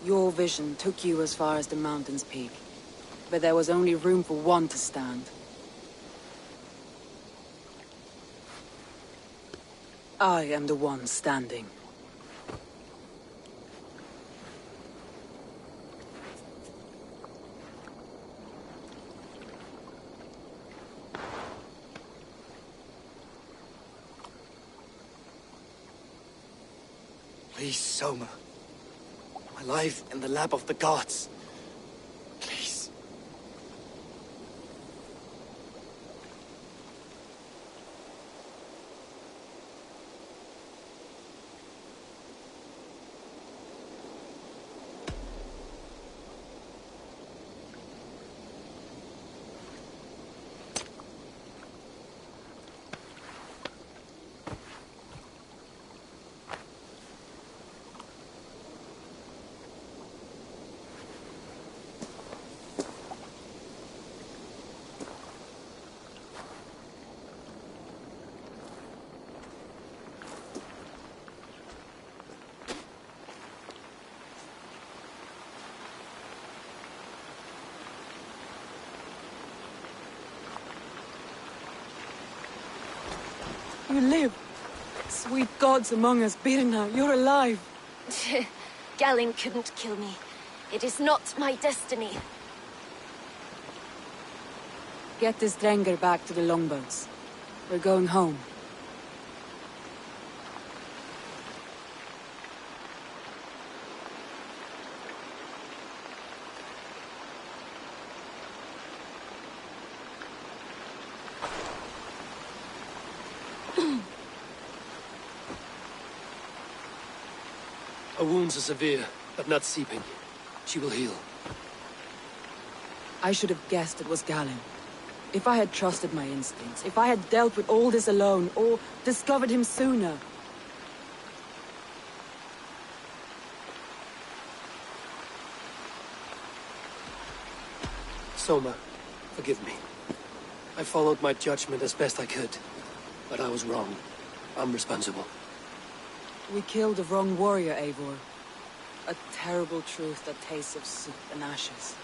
Your vision took you as far as the mountain's peak. But there was only room for one to stand. I am the one standing. Please, Soma. My life in the lap of the gods. Please. You live. Sweet gods among us, Birna, you're alive. Galin couldn't kill me. It is not my destiny. Get this Drenger back to the longboats. We're going home. Her wounds are severe, but not seeping. She will heal. I should have guessed it was Galin. If I had trusted my instincts, if I had dealt with all this alone, or discovered him sooner. Soma, forgive me. I followed my judgment as best I could, but I was wrong. I'm responsible. We killed the wrong warrior, Eivor. A terrible truth that tastes of soup and ashes.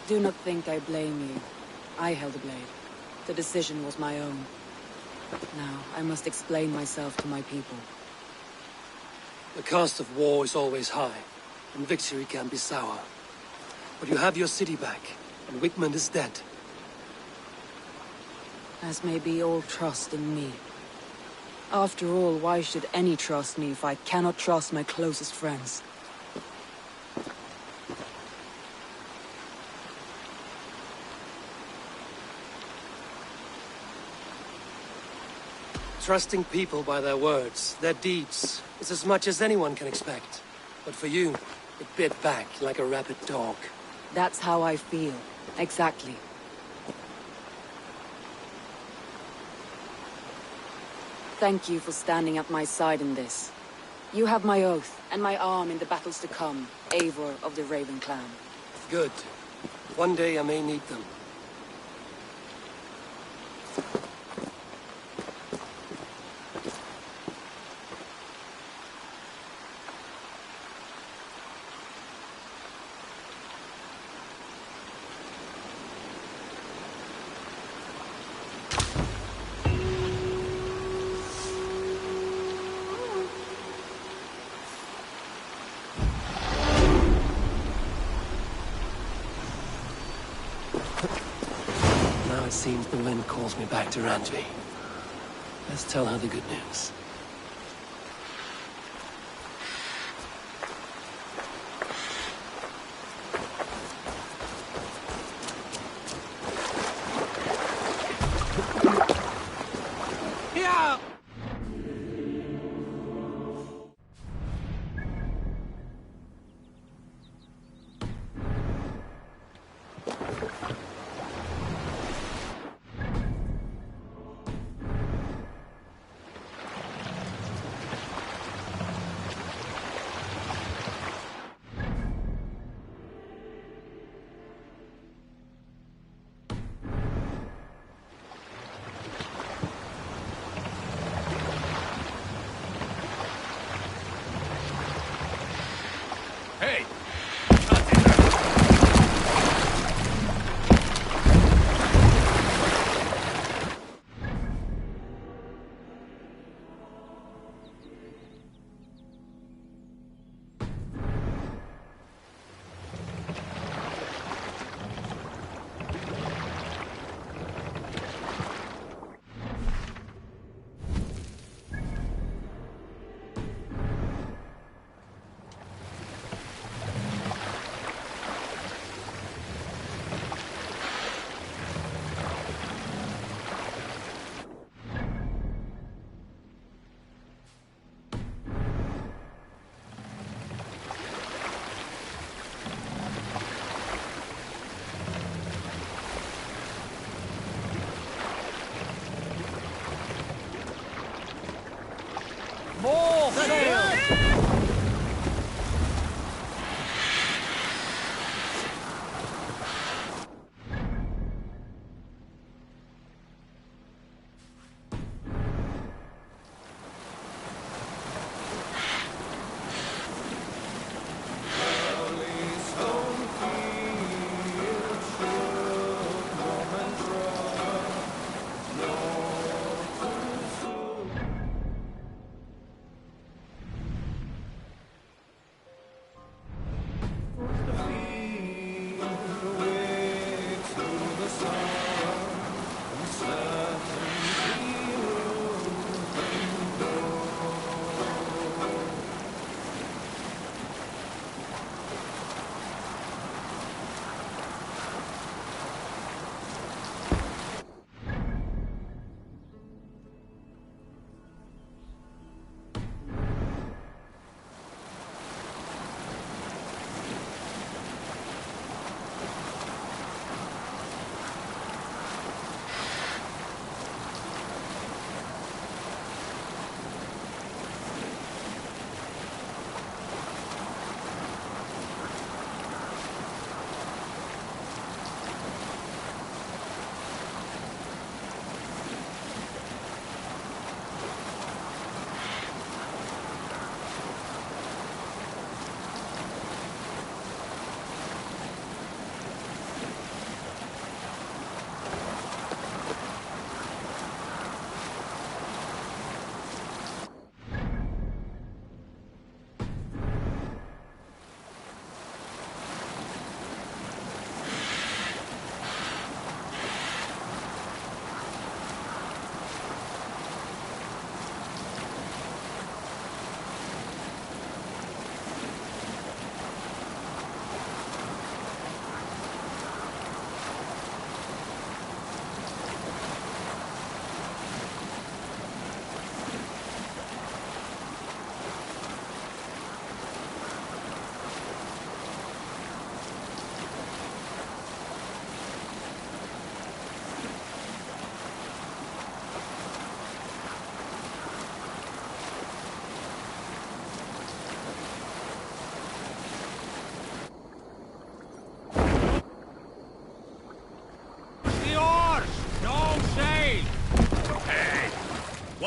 Do not think I blame you. I held the blade. The decision was my own. Now, I must explain myself to my people. The cost of war is always high, and victory can be sour. But you have your city back, and Wigmund is dead. As may be all trust in me. After all, why should any trust me if I cannot trust my closest friends? Trusting people by their words, their deeds, is as much as anyone can expect. But for you, it bit back like a rabid dog. That's how I feel. Exactly. Thank you for standing at my side in this. You have my oath, and my arm in the battles to come, Eivor of the Raven clan. Good. One day I may need them. seems the wind calls me back to Randvi. Let's tell her the good news. Hey! More sail!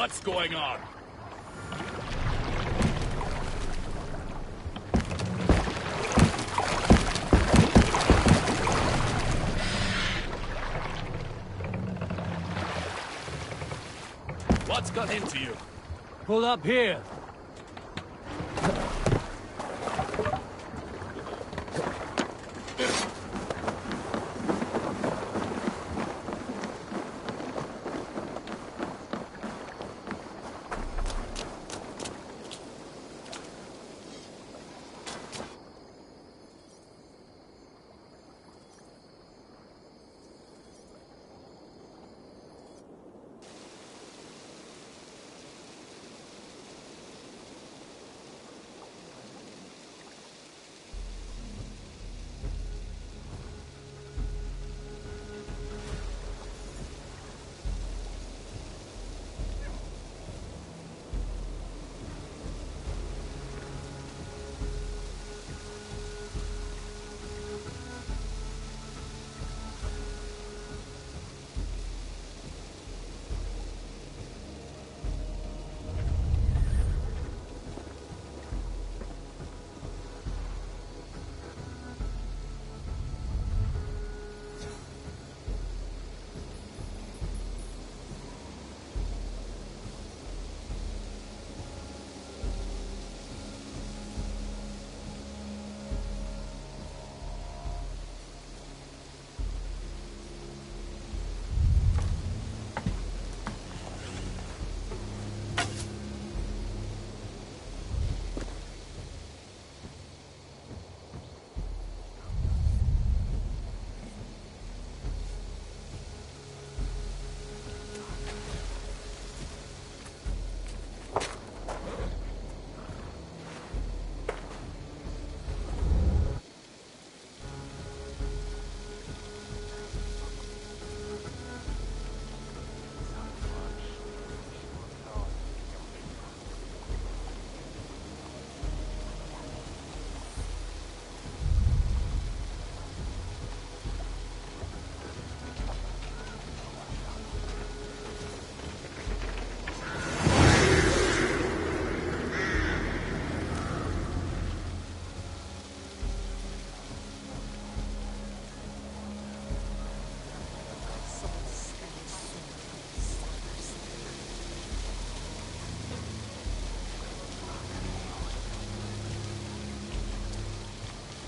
What's going on? What's got into you? Pull up here.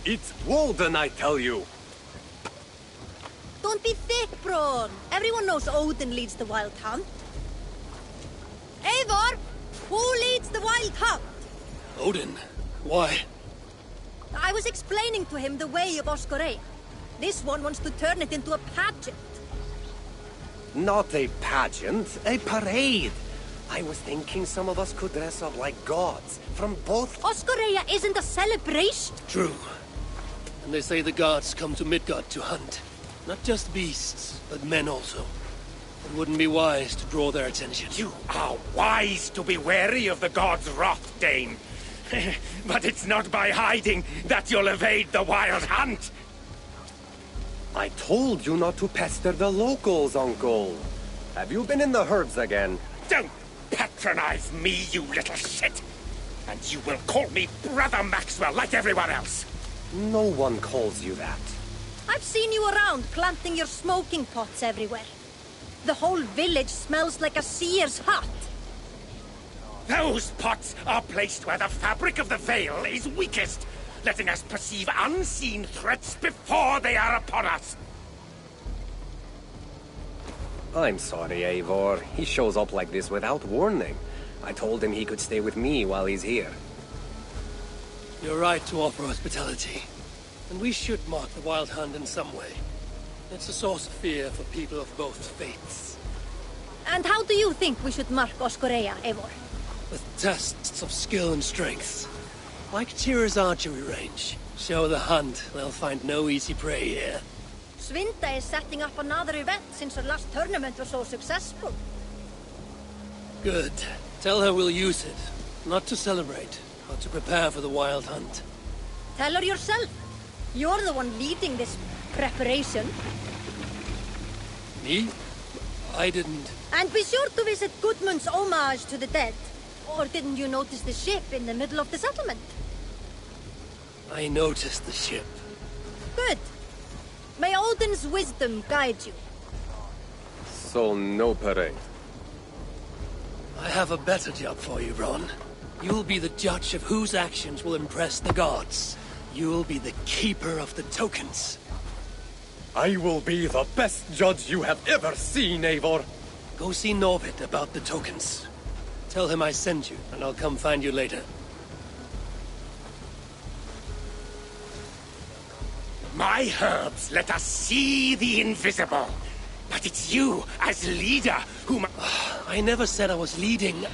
It's Walden, I tell you! Don't be thick, Braun. Everyone knows Odin leads the Wild Hunt. Eivor! Who leads the Wild Hunt? Odin? Why? I was explaining to him the way of Oscorea. This one wants to turn it into a pageant. Not a pageant, a parade. I was thinking some of us could dress up like gods from both... Oscorea isn't a celebration. True. And they say the gods come to Midgard to hunt. Not just beasts, but men also. It wouldn't be wise to draw their attention. You are wise to be wary of the gods' wrath, Dane. But it's not by hiding that you'll evade the Wild Hunt. I told you not to pester the locals, Uncle. Have you been in the herds again? Don't patronize me, you little shit! And you will call me Brother Maxwell like everyone else! No one calls you that. I've seen you around planting your smoking pots everywhere. The whole village smells like a seer's hut. Those pots are placed where the fabric of the veil is weakest, letting us perceive unseen threats before they are upon us. I'm sorry, Eivor. He shows up like this without warning. I told him he could stay with me while he's here. You're right to offer hospitality. And we should mark the Wild Hunt in some way. It's a source of fear for people of both faiths. And how do you think we should mark Oscorea, Eivor? With tests of skill and strength. Like Tyr's archery range. Show the hunt, they'll find no easy prey here. Svinda is setting up another event since her last tournament was so successful. Good. Tell her we'll use it. Not to celebrate, but to prepare for the Wild Hunt. Tell her yourself. You're the one leading this preparation. Me? I didn't... And be sure to visit Gudmund's homage to the dead. Or didn't you notice the ship in the middle of the settlement? I noticed the ship. Good. May Odin's wisdom guide you. So, no parade. I have a better job for you, Ron. You'll be the judge of whose actions will impress the gods. You'll be the keeper of the tokens. I will be the best judge you have ever seen, Eivor. Go see Norvid about the tokens. Tell him I sent you, and I'll come find you later. My herbs let us see the invisible. But it's you, as leader, whom... I never said I was leading.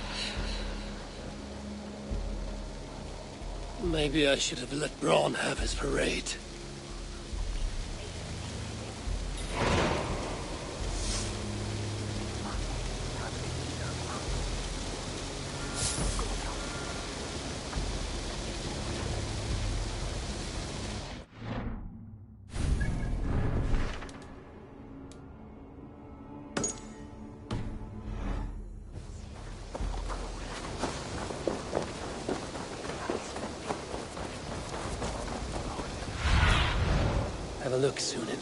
Maybe I should have let Braun have his parade. Have a look, Sunan.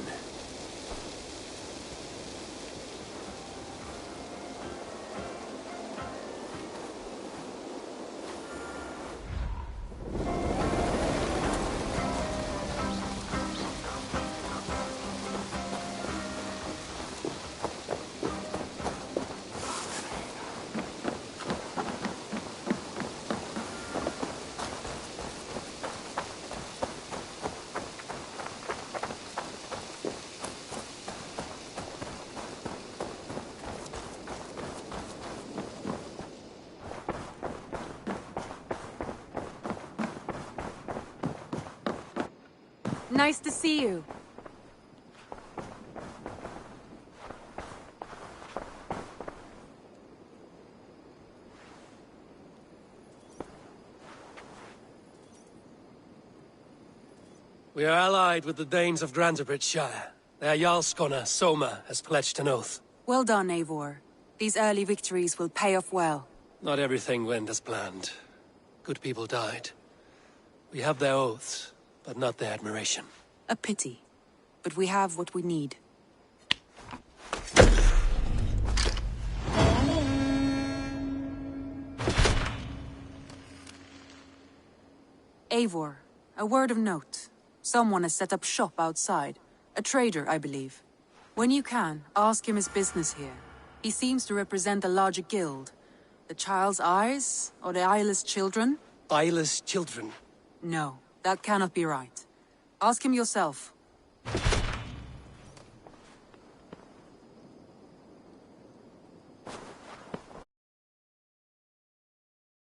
Nice to see you. We are allied with the Danes of Grantebridge. Their Jarlskona, Soma, has pledged an oath. Well done, Eivor. These early victories will pay off well. Not everything went as planned. Good people died. We have their oaths, but not their admiration. A pity. But we have what we need. Eivor, a word of note. Someone has set up shop outside. A trader, I believe. When you can, ask him his business here. He seems to represent a larger guild. The Child's Eyes? Or the Eyeless Children? Eyeless children? No, that cannot be right. Ask him yourself.